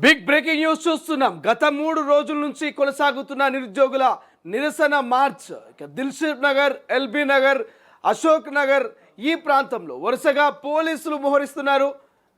Big breaking news చూస్తున్నాం. గత 3 రోజుల నుంచి కొనసాగుతున్న నిరుద్యోగుల నిరసన మార్చ్ దిల్సుఖ్ నగర్, ఎల్బీ నగర్, అశోక్ నగర్ ఈ ప్రాంతంలో వరుసగా పోలీసులు మోహరిస్తున్నారు.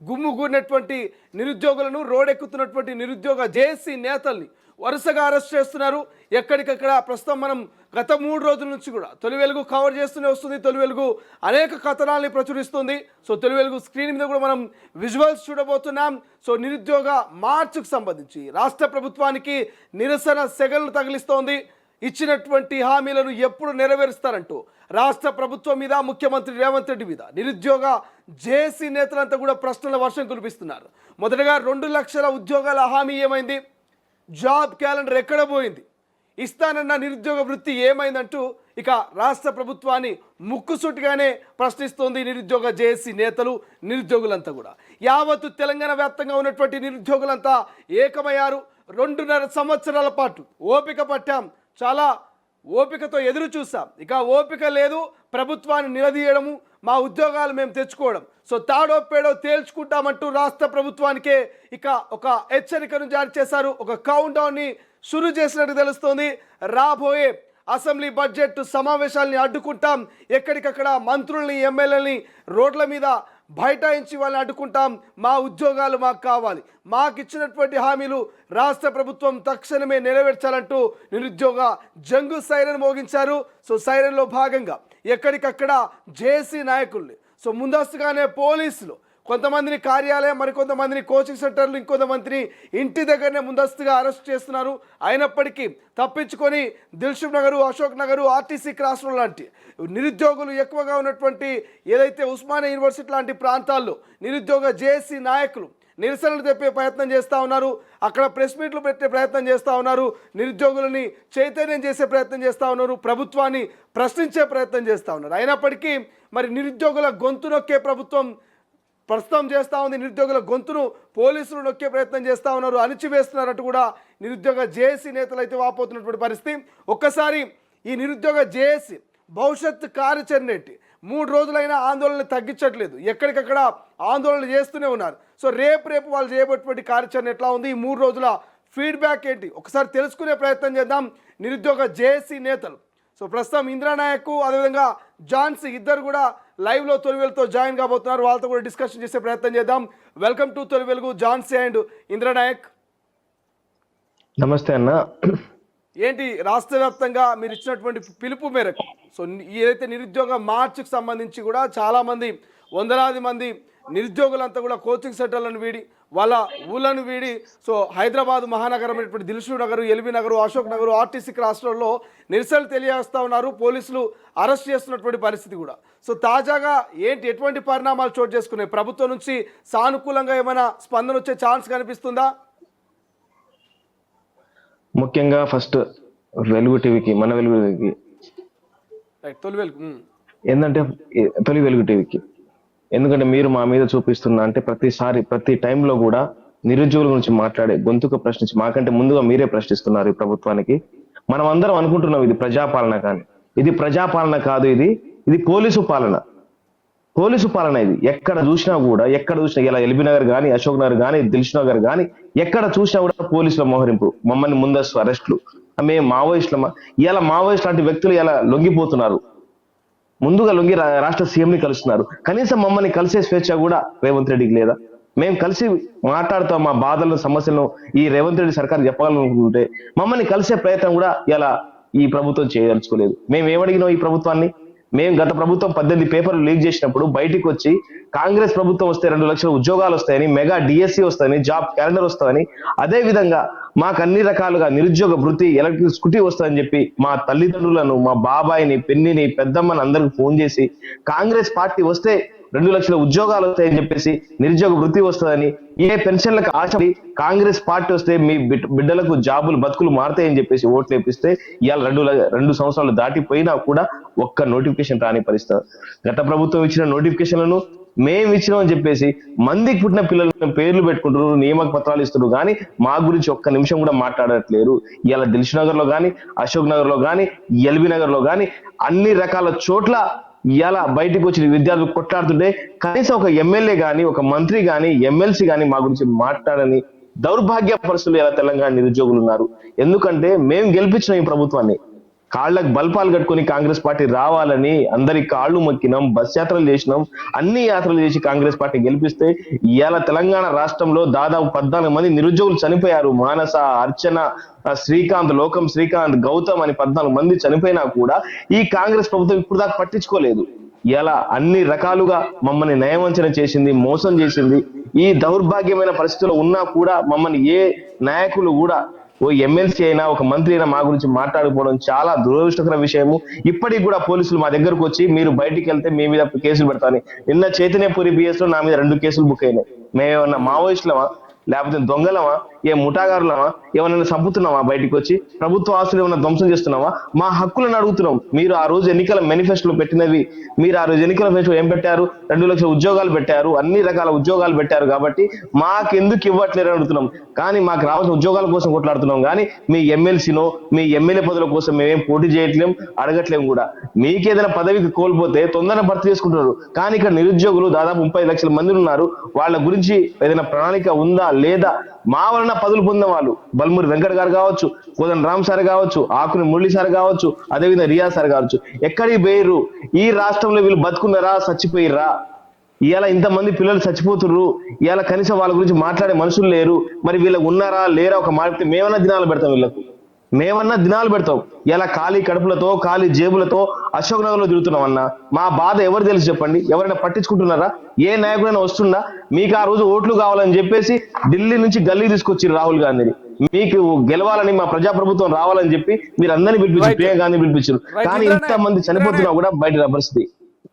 గుమ్ముగూడినటువంటి నిరుద్యోగులను, రోడ్డెక్కుతున్నటువంటి నిరుద్యోగ జేఏసీ నేతల్ని వరుసగా అరెస్ట్ చేస్తున్నారు. ఎక్కడికక్కడ ప్రస్తుతం మనం గత 3 రోజుల నుంచి కూడా తొలి వెలుగు కవర్ చేస్తూనే వస్తుంది. తొలి వెలుగు అనేక కథనాల్ని ప్రచురిస్తుంది. సో తొలి వెలుగు స్క్రీన్ మీద కూడా మనం విజువల్స్ చూడబోతున్నాం. సో నిరుద్యోగ మార్చుకు సంబంధించి రాష్ట్ర ప్రభుత్వానికి నిరసన సెగలు తగిలిస్తోంది. ఇచ్చినటువంటి హామీలను ఎప్పుడు నెరవేరుస్తారంటూ రాష్ట్ర ప్రభుత్వం మీద, ముఖ్యమంత్రి రేవంత్ రెడ్డి మీద నిరుద్యోగ జేఏసీ నేతలంతా కూడా ప్రశ్నల వర్షం కురిపిస్తున్నారు. మొదటగా 2 లక్షల ఉద్యోగాల హామీ ఏమైంది? జాబ్ క్యాలెండర్ ఎక్కడ పోయింది? ఇస్తానన్న నిరుద్యోగ వృత్తి ఏమైందంటూ ఇక రాష్ట్ర ప్రభుత్వాన్ని ముక్కుసూటిగానే ప్రశ్నిస్తోంది నిరుద్యోగ జేఏసీ నేతలు, నిరుద్యోగులంతా కూడా. యావత్తు తెలంగాణ వ్యాప్తంగా ఉన్నటువంటి నిరుద్యోగులంతా ఏకమయ్యారు. 2.5 సంవత్సరాల పాటు ఓపిక పట్టాం, చాలా ఓపికతో ఎదురు చూసాం, ఇక ఓపిక లేదు, ప్రభుత్వాన్ని నిలదీయడము, మా ఉద్యోగాలు మేము తెచ్చుకోవడం, సో తాడో పేడో తేల్చుకుంటామంటూ రాష్ట్ర ప్రభుత్వానికే ఇక ఒక హెచ్చరికను జారీ చేశారు. ఒక కౌంట్ డౌన్ని షురు చేసినట్టు తెలుస్తోంది. రాబోయే అసెంబ్లీ బడ్జెట్ సమావేశాలని అడ్డుకుంటాం, ఎక్కడికక్కడ మంత్రుల్ని, ఎమ్మెల్యేలని రోడ్ల మీద బైఠాయించి వాళ్ళని అడ్డుకుంటాం, మా ఉద్యోగాలు మాకు కావాలి, మాకు ఇచ్చినటువంటి హామీలు రాష్ట్ర ప్రభుత్వం తక్షణమే నెరవేర్చాలంటూ నిరుద్యోగ జంగు సైరన్ మోగించారు. సో సైరన్లో భాగంగా ఎక్కడికక్కడ జేఏసీ నాయకుల్ని, సో ముందస్తుగానే పోలీసులు కొంతమందిని కార్యాలయం, మరికొంతమందిని కోచింగ్ సెంటర్లు, ఇంకొంతమందిని ఇంటి దగ్గరనే ముందస్తుగా అరెస్ట్ చేస్తున్నారు. అయినప్పటికీ తప్పించుకొని Dilsukh Nagar, Ashok Nagar, RTC cross road లాంటి నిరుద్యోగులు ఎక్కువగా ఉన్నటువంటి ఏదైతే ఉస్మానియా యూనివర్సిటీ లాంటి ప్రాంతాల్లో నిరుద్యోగ జేఏసీ నాయకులు నిరసనలు తెప్పే ప్రయత్నం చేస్తూ ఉన్నారు. అక్కడ ప్రెస్ మీట్లు పెట్టే ప్రయత్నం చేస్తూ ఉన్నారు. నిరుద్యోగులని చైతన్యం చేసే ప్రయత్నం చేస్తూ ఉన్నారు. ప్రభుత్వాన్ని ప్రశ్నించే ప్రయత్నం చేస్తూ ఉన్నారు. అయినప్పటికీ మరి నిరుద్యోగుల గొంతు నొక్కే ప్రభుత్వం ప్రస్తుతం చేస్తూ ఉంది. నిరుద్యోగుల గొంతును పోలీసులు నొక్కే ప్రయత్నం చేస్తూ ఉన్నారు, అణిచివేస్తున్నారంటూ కూడా నిరుద్యోగ జేఏసీ నేతలు అయితే వాపోతున్నటువంటి పరిస్థితి. ఒక్కసారి ఈ నిరుద్యోగ జేఏసీ భవిష్యత్ కార్యాచరణ ఏంటి? 3 రోజులైనా ఆందోళన తగ్గించట్లేదు, ఎక్కడికక్కడ ఆందోళన చేస్తూనే ఉన్నారు. సో రేపు వాళ్ళు చేయబోయేటువంటి కార్యాచరణ ఎట్లా ఉంది, ఈ 3 రోజుల ఫీడ్బ్యాక్ ఏంటి, ఒకసారి తెలుసుకునే ప్రయత్నం చేద్దాం. నిరుద్యోగ జేఏసీ నేతలు, సో ప్రస్తుతం ఇంద్రానాయక్ అదేవిధంగా ఝాన్సీ ఇద్దరు కూడా లైవ్లో తొలి వెలుగుతో జాయిన్ కాబోతున్నారు. వాళ్ళతో కూడా డిస్కషన్ చేసే ప్రయత్నం చేద్దాం. వెల్కమ్ టు తొలి వెలుగు, ఝాన్సీ అండ్ ఇంద్రానాయక్. నమస్తే అన్న. ఏంటి రాష్ట్ర వ్యాప్తంగా మీరు ఇచ్చినటువంటి పిలుపు మేరకు సో ఏదైతే నిరుద్యోగ మార్చుకు సంబంధించి కూడా చాలామంది, వందలాది మంది నిరుద్యోగులంతా కూడా కోచింగ్ సెంటర్లను వీడి, వాళ్ళ ఊళ్ళను వీడి, సో హైదరాబాద్ మహానగరమైనటువంటి Dilsukh Nagar, LB Nagar, Ashok Nagar, RTC cross రోడ్లో నిరసనలు తెలియజేస్తూ ఉన్నారు. పోలీసులు అరెస్ట్ చేస్తున్నటువంటి పరిస్థితి కూడా. సో తాజాగా ఏంటి, ఎటువంటి పరిణామాలు చోటు చేసుకున్నాయి? ప్రభుత్వం నుంచి సానుకూలంగా ఏమైనా స్పందన వచ్చే ఛాన్స్ కనిపిస్తుందా? ముఖ్యంగా ఫస్ట్ వెలుగు టీవీకి, మన వెలుగు టీవీకి తొలి వెలుగు ఏంటంటే తొలి వెలుగు టీవీకి, ఎందుకంటే మీరు మా మీద చూపిస్తున్నా అంటే ప్రతిసారి ప్రతి టైంలో కూడా నిరుద్యోగుల గురించి మాట్లాడే, గొంతుకు ప్రశ్నించి మాకంటే ముందుగా మీరే ప్రశ్నిస్తున్నారు ఈ ప్రభుత్వానికి. మనం అందరం అనుకుంటున్నాం ఇది ప్రజాపాలన, కానీ ఇది ప్రజాపాలన కాదు, ఇది పోలీసు పాలన. పోలీసు పాలన ఇది. ఎక్కడ చూసినా ఇలా ఎల్బీ నగర్ కానీ, అశోక్ నగర్ కానీ, దిల్సుఖ్ నగర్ కానీ ఎక్కడ చూసినా కూడా పోలీసుల మోహరింపు, మమ్మల్ని ముందస్తు అరెస్టులు, మేము మావోయిస్టులమా? ఇలా మావోయిస్ట్ లాంటి వ్యక్తులు ఇలా లొంగిపోతున్నారు, ముందుగా లొంగి రాష్ట్ర సీఎంని కలుస్తున్నారు. కనీసం మమ్మల్ని కలిసే స్వేచ్ఛ కూడా రేవంత్ రెడ్డికి లేదా? మేము కలిసి మాట్లాడుతాం, మా బాధలను, సమస్యలను ఈ రేవంత్ రెడ్డి సర్కార్ చెప్పాలనుకుంటే మమ్మల్ని కలిసే ప్రయత్నం కూడా ఇలా ఈ ప్రభుత్వం చేయదలుచుకోలేదు. మేము ఏమడిగినాం ఈ ప్రభుత్వాన్ని? మేము గత ప్రభుత్వం 18 పేపర్లు లీక్ చేసినప్పుడు బయటికి వచ్చి కాంగ్రెస్ ప్రభుత్వం వస్తే 2 లక్షల ఉద్యోగాలు వస్తాయని, మెగా డిఎస్సి వస్తాయని, జాబ్ క్యాలెండర్ వస్తాయని, అదే విధంగా మాకు అన్ని రకాలుగా నిరుద్యోగ వృత్తి, ఎలక్ట్రిక్ స్కూటీ వస్తుందని చెప్పి మా తల్లిదండ్రులను, మా బాబాయిని, పిన్నిని, పెద్దమ్మని అందరికి ఫోన్ చేసి కాంగ్రెస్ పార్టీ వస్తే 2 లక్షల ఉద్యోగాలు వస్తాయని చెప్పేసి, నిరుద్యోగ వృత్తి వస్తుందని, ఏ పెన్షన్లకు ఆశపడి కాంగ్రెస్ పార్టీ వస్తే మీ బిడ్డలకు జాబులు, బతుకులు మారుతాయని చెప్పేసి ఓట్లు వేపిస్తే ఇవాళ 2 సంవత్సరాలు దాటిపోయినా కూడా ఒక్క నోటిఫికేషన్ రాని పరిస్థితి. గత ప్రభుత్వం ఇచ్చిన నోటిఫికేషన్లను మేము ఇచ్చినామని చెప్పేసి మందికి పుట్టిన పిల్లల పేర్లు పెట్టుకుంటున్నారు, నియామక పత్రాలు ఇస్తున్నారు, కానీ మా గురించి ఒక్క నిమిషం కూడా మాట్లాడట్లేరు. ఇలా దిల్సుఖ్ నగర్ లో కానీ, అశోక్ నగర్ లో కానీ, ఎల్బీ నగర్ లో కానీ అన్ని రకాల చోట్ల ఇలా బయటకు వచ్చిన విద్యార్థులు కొట్లాడుతుంటే కనీసం ఒక ఎమ్మెల్యే కానీ, ఒక మంత్రి కానీ, ఎమ్మెల్సీ కానీ మా గురించి మాట్లాడని దౌర్భాగ్య పరిస్థితులు ఇలా తెలంగాణ నిరుద్యోగులు ఉన్నారు. ఎందుకంటే మేము గెలిపించిన ఈ ప్రభుత్వాన్ని కాళ్ళకు బల్పాలు కట్టుకొని కాంగ్రెస్ పార్టీ రావాలని అందరి కాళ్ళు మొక్కినాం, బస్ యాత్రలు చేసినాం, అన్ని యాత్రలు చేసి కాంగ్రెస్ పార్టీ గెలిపిస్తే ఇవాళ తెలంగాణ రాష్ట్రంలో దాదాపు 14 మంది నిరుద్యోగులు చనిపోయారు. మానస, అర్చన, శ్రీకాంత్, లోకం శ్రీకాంత్, గౌతమ్ అని 14 మంది చనిపోయినా కూడా ఈ కాంగ్రెస్ ప్రభుత్వం ఇప్పుడు దాకా పట్టించుకోలేదు. ఇలా అన్ని రకాలుగా మమ్మల్ని నయవంచన చేసింది, మోసం చేసింది. ఈ దౌర్భాగ్యమైన పరిస్థితుల్లో ఉన్నా కూడా మమ్మల్ని ఏ నాయకులు కూడా, ఓ ఎమ్మెల్సీ అయినా ఒక మంత్రి అయినా మా గురించి మాట్లాడుకోవడం చాలా దురదృష్టకర విషయము. ఇప్పటికి కూడా పోలీసులు మా దగ్గరకు వచ్చి మీరు బయటికి వెళ్తే మీ మీద కేసులు పెడతాను. నిన్న చైతన్యపురి బిఎస్ లో నా మీద 2 కేసులు బుక్ అయినాయి. మేమేమన్నా మావోయిస్టులమా, లేకపోతే దొంగలమా, ఏ ముఠాగారులమా, ఏమన్నా చంపుతున్నావా, బయటకు వచ్చి ప్రభుత్వ ఆస్తులు ఏమన్నా ధ్వంసం చేస్తున్నావా? మా హక్కులను అడుగుతున్నాం. మీరు ఆ రోజు ఎన్నికల మేనిఫెస్టోలో పెట్టినవి, మీరు ఆ రోజు ఎన్నికల మేనిఫెస్టో ఏం పెట్టారు? 2 లక్షల ఉద్యోగాలు పెట్టారు, అన్ని రకాల ఉద్యోగాలు పెట్టారు. కాబట్టి మాకెందుకు ఇవ్వట్లేరు అడుగుతున్నాం. కానీ మాకు రావాల్సిన ఉద్యోగాల కోసం కొట్లాడుతున్నాం. కానీ మీ ఎమ్మెల్సీనో మీ ఎమ్మెల్యే పదవుల కోసం మేమేం పోటీ చేయట్లేం, అడగట్లేం కూడా. మీకేదైనా పదవికి కోల్పోతే తొందరగా భర్తీ చేసుకుంటున్నారు. కానీ ఇక్కడ నిరుద్యోగులు దాదాపు 30 లక్షల మంది ఉన్నారు. వాళ్ళ గురించి ఏదైనా ప్రణాళిక ఉందా లేదా? మా వలన పదవులు పొందిన వాళ్ళు బల్మూరి వెంకట్ గారు కావచ్చు, కోదండ రామ్ సార్ కావచ్చు, ఆకుని మురళి సార్ కావచ్చు, అదేవిధంగా రియాజ్ సార్ కావచ్చు, ఎక్కడికి పోయిర్రు? ఈ రాష్ట్రంలో వీళ్ళు బతుకున్నారా, చచ్చిపోయిర్రా? ఇవాళ ఇంతమంది పిల్లలు చచ్చిపోతుర్రు. ఇవాళ కనీసం వాళ్ళ గురించి మాట్లాడే మనుషులు లేరు. మరి వీళ్ళకి ఉన్నారా లేరా ఒక మాట మేమన్నా దినాలు పెడతాం, వీళ్ళకు మేమన్నా దినాలు పెడతాం. ఇలా ఖాళీ కడుపులతో ఖాళీ జేబులతో అశోక్ నగర్ లో తిరుగుతున్నాం అన్న. మా బాధ ఎవరు తెలుసు చెప్పండి? ఎవరైనా పట్టించుకుంటున్నారా? ఏ నాయకుడైనా వస్తుందా? మీకు ఆ రోజు ఓట్లు కావాలని చెప్పేసి ఢిల్లీ నుంచి గల్లీ తీసుకొచ్చారు రాహుల్ గాంధీని. మీకు గెలవాలని, మా ప్రజాప్రభుత్వం రావాలని చెప్పి మీరు అందరినీ పిలిపించారు, ప్రియాంక గాంధీ పిలిపించారు. కానీ ఇంతమంది చనిపోతున్నా కూడా బయట పరిస్థితి.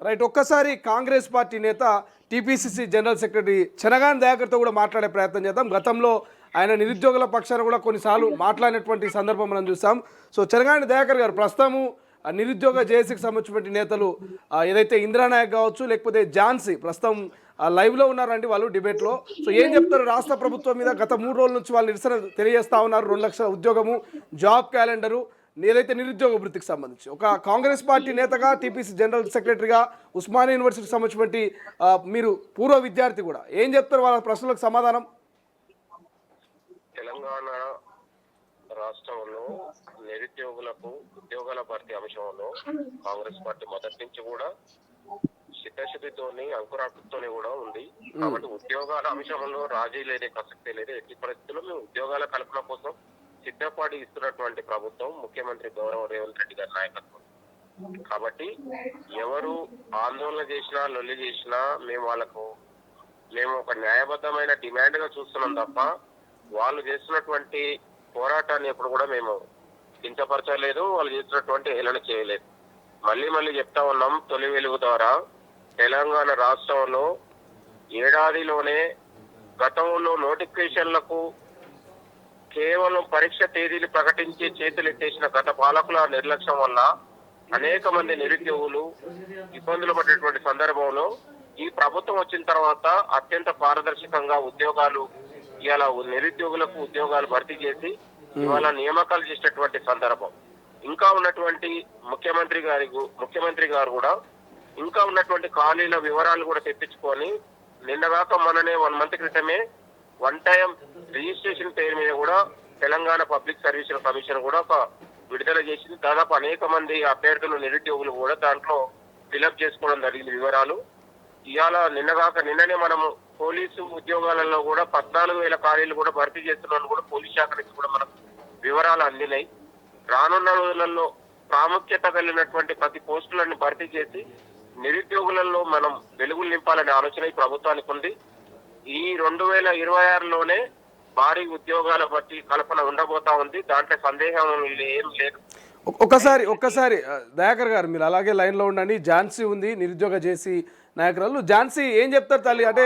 రైట్. ఒక్కసారి కాంగ్రెస్ పార్టీ నేత టీపీసీసీ జనరల్ సెక్రటరీ చెనగాని దయాకర్తో కూడా మాట్లాడే ప్రయత్నం చేద్దాం. గతంలో ఆయన నిరుద్యోగుల పక్షాన కూడా కొన్నిసార్లు మాట్లాడినటువంటి సందర్భం మనం చూసాం. సో చెనగాని దయాకర్ గారు ప్రస్తుతము నిరుద్యోగ జేఏసీకి సంబంధించినటువంటి నేతలు ఏదైతే ఇందిరానాయక్ కావచ్చు, లేకపోతే ఝాన్సీ ప్రస్తుతం లైవ్లో ఉన్నారండి వాళ్ళు డిబేట్లో. సో ఏం చెప్తారు రాష్ట్ర ప్రభుత్వం మీద? గత 3 రోజుల నుంచి వాళ్ళు నిరసన తెలియజేస్తా ఉన్నారు. 2 లక్షల ఉద్యోగము, జాబ్ క్యాలెండరు, ఏదైతే నిరుద్యోగ వృత్తికి సంబంధించి ఒక కాంగ్రెస్ పార్టీ నేతగా, టీపీసీ జనరల్ సెక్రటరీగా, ఉస్మానియా యూనివర్సిటీకి సంబంధించినటువంటి మీరు పూర్వ విద్యార్థి కూడా, ఏం చెప్తారు వాళ్ళ ప్రశ్నలకు సమాధానం? తెలంగాణ రాష్ట్రంలో నిరుద్యోగులకు ఉద్యోగాల భర్తీ అంశంలో కాంగ్రెస్ పార్టీ మొదటి నుంచి కూడా చిత్తశుద్ధితోని, అంకురార్పణతోని కూడా ఉంది. కాబట్టి ఉద్యోగాల అంశంలో రాజీ లేదే ప్రసక్తే లేదు. ఎట్టి పరిస్థితుల్లో మేము ఉద్యోగాల కల్పన కోసం సిద్ధపాటు ఇస్తున్నటువంటి ప్రభుత్వం ముఖ్యమంత్రి గౌరవ రేవంత్ రెడ్డి గారి నాయకత్వం. కాబట్టి ఎవరు ఆందోళన చేసినా, లొల్లి చేసినా మేము ఒక న్యాయబద్ధమైన డిమాండ్ గా చూస్తున్నాం తప్ప వాళ్ళు చేస్తున్నటువంటి పోరాటాన్ని ఎప్పుడు కూడా మేము కించపరచలేదు, వాళ్ళు చేస్తున్నటువంటి హేళన చేయలేదు. మళ్ళీ చెప్తా ఉన్నాం, తొలి వెలుగు ద్వారా తెలంగాణ రాష్ట్రంలో ఏడాదిలోనే గతంలో నోటిఫికేషన్లకు కేవలం పరీక్ష తేదీలు ప్రకటించి చేతులెత్తేసిన గత పాలకుల నిర్లక్ష్యం వల్ల అనేక మంది నిరుద్యోగులు ఇబ్బందులు పడేటువంటి సందర్భంలో ఈ ప్రభుత్వం వచ్చిన తర్వాత అత్యంత పారదర్శకంగా ఉద్యోగాలు, ఇవాళ నిరుద్యోగులకు ఉద్యోగాలు భర్తీ చేసి ఇవాళ నియామకాలు చేసేటువంటి సందర్భం. ఇంకా ఉన్నటువంటి ముఖ్యమంత్రి గారు కూడా ఇంకా ఉన్నటువంటి ఖాళీల వివరాలు కూడా తెప్పించుకొని నిన్నగాక మననే 1 మంత్ క్రితమే 1 టైం రిజిస్ట్రేషన్ పేరు మీద కూడా తెలంగాణ పబ్లిక్ సర్వీసుల కమిషన్ కూడా ఒక విడుదల చేసింది. దాదాపు అనేక మంది అభ్యర్థులు, నిరుద్యోగులు కూడా దాంట్లో ఫిలప్ చేసుకోవడం జరిగింది వివరాలు. ఇవాళ నిన్ననే మనము పోలీసు ఉద్యోగాలలో కూడా 14,000 ఖాళీలు కూడా భర్తీ చేస్తున్నాను కూడా పోలీస్ శాఖ నుంచి కూడా మనకు వివరాలు అందినాయి. రానున్న రోజులలో ప్రాముఖ్యత కలిగినటువంటి ప్రతి పోస్టులను భర్తీ చేసి నిరుద్యోగులలో మనం వెలుగులు నింపాలనే ఆలోచన ఈ ప్రభుత్వానికి ఉంది. ఈ 2026లోనే భారీ ఉద్యోగాల భర్తీ కల్పన ఉండబోతా ఉంది. దాంట్లో సందేహం ఏం లేదు. ఒక్కసారి దయాకర్ గారు మీరు అలాగే లైన్ లో ఉండండి. ఝాన్సీ ఉంది, నిరుద్యోగ జేసీ నాయకురాలు. ఝాన్సీ ఏం చెప్తారు తల్లి? అంటే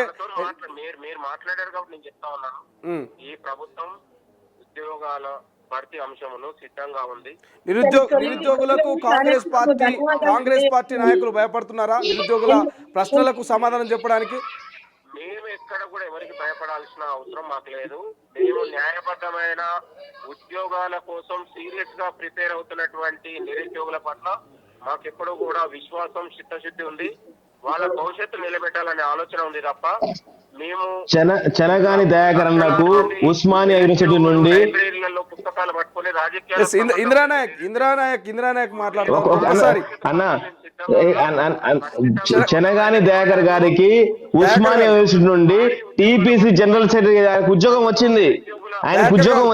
మీరు మాట్లాడారు కాబట్టి నేను చెప్తా ఉన్నాను, ఈ ప్రభుత్వం ఉద్యోగాల భర్తీ అంశంలో సిద్ధంగా ఉంది. నిరుద్యోగులకు కాంగ్రెస్ పార్టీ నాయకులు భయపడుతున్నారా నిరుద్యోగుల ప్రశ్నలకు సమాధానం చెప్పడానికి? మేము ఎక్కడ కూడా ఎవరికి భయపడాల్సిన అవసరం మాకు లేదు. మేము న్యాయబద్ధమైన ఉద్యోగాల కోసం సీరియస్ గా ప్రిపేర్ అవుతున్నటువంటి నిరుద్యోగుల పట్ల మాకెప్పుడు కూడా విశ్వాసం, చిత్తశుద్ధి ఉంది. వాళ్ళ భవిష్యత్తు నిలబెట్టాలనే ఆలోచన ఉంది తప్ప మేము చెనగాని దయాకర్ అన్నకు ఉస్మానియా యూనివర్సిటీ నుండి లైబ్రరీలలో పుస్తకాలు పట్టుకుని Yes, ఇందిరానాయక్ మాట్లాడతారు ఒకసారి. అన్న చెనగాని దయాకర్ గారికి ఉస్మానియా యూనివర్సిటీ నుండి టీపీసీ జనరల్ సెక్రటరీ ఆయనకు ఉద్యోగం వచ్చింది. ఆయనకు ఉద్యోగం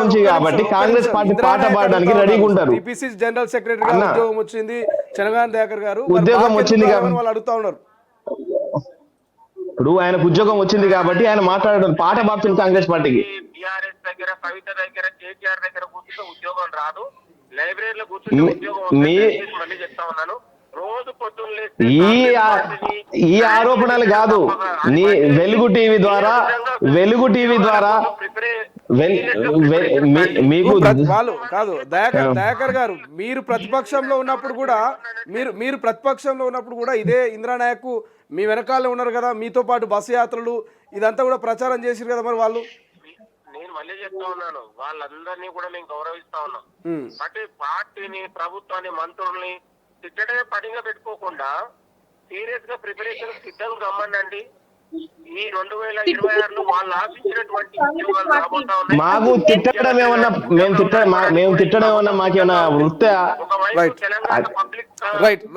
వచ్చింది కాబట్టి కాంగ్రెస్ పార్టీ పాట పాడడానికి రెడీగా ఉంటారు. టీపీసీ జనరల్ సెక్రటరీ ఉద్యోగం వచ్చింది చెనగాని దయాకర్ గారు ఉద్యోగం వచ్చింది వాళ్ళు అడుగుతా ఉన్నారు. ఇప్పుడు ఆయనకు ఉద్యోగం వచ్చింది కాబట్టి ఆయన మాట్లాడడం పాట పాడుతుంది కాంగ్రెస్ పార్టీకి. టిఆర్ఎస్ దగ్గర, కవిత దగ్గర, కేటీఆర్ దగ్గర కూర్చుంటే ఉద్యోగం రాదు, లైబ్రరీలో కూర్చుంటే ఉద్యోగం మళ్ళీ చెప్తా ఉన్నాను. రోజు పొద్దున్న ఈ ఆరోపణలు కాదు, నీ వెలుగు టీవీ ద్వారా మీకు వాళ్ళు కాదు. దయాకర్ గారు మీరు ప్రతిపక్షంలో ఉన్నప్పుడు కూడా ఇదే ఇందిరానాయక్ మీ వెనకాలే ఉన్నారు కదా, మీతో పాటు బస్సు యాత్రలు ఇదంతా కూడా ప్రచారం చేసిరు కదా. మరి వాళ్ళు నేను మళ్ళీ చెప్తా ఉన్నాను, వాళ్ళందరినీ కూడా మేము గౌరవిస్తా ఉన్నాం. అంటే పార్టీని, ప్రభుత్వాన్ని, మంత్రుల్ని తిట్టడమే పనిగా పెట్టుకోకుండా సీరియస్ గా ప్రిపరేషన్ సిద్ధం రమ్మనండి. ఈ 2026లో వాళ్ళు ఆశించినటువంటి ఉద్యోగాలు రాబోతా ఉన్నాయి. మాకు తిట్టడం ఏమన్నా మేము తిట్టడం ఏమన్నా మాకేమన్నా వృత్తి? తెలంగాణ పబ్లిక్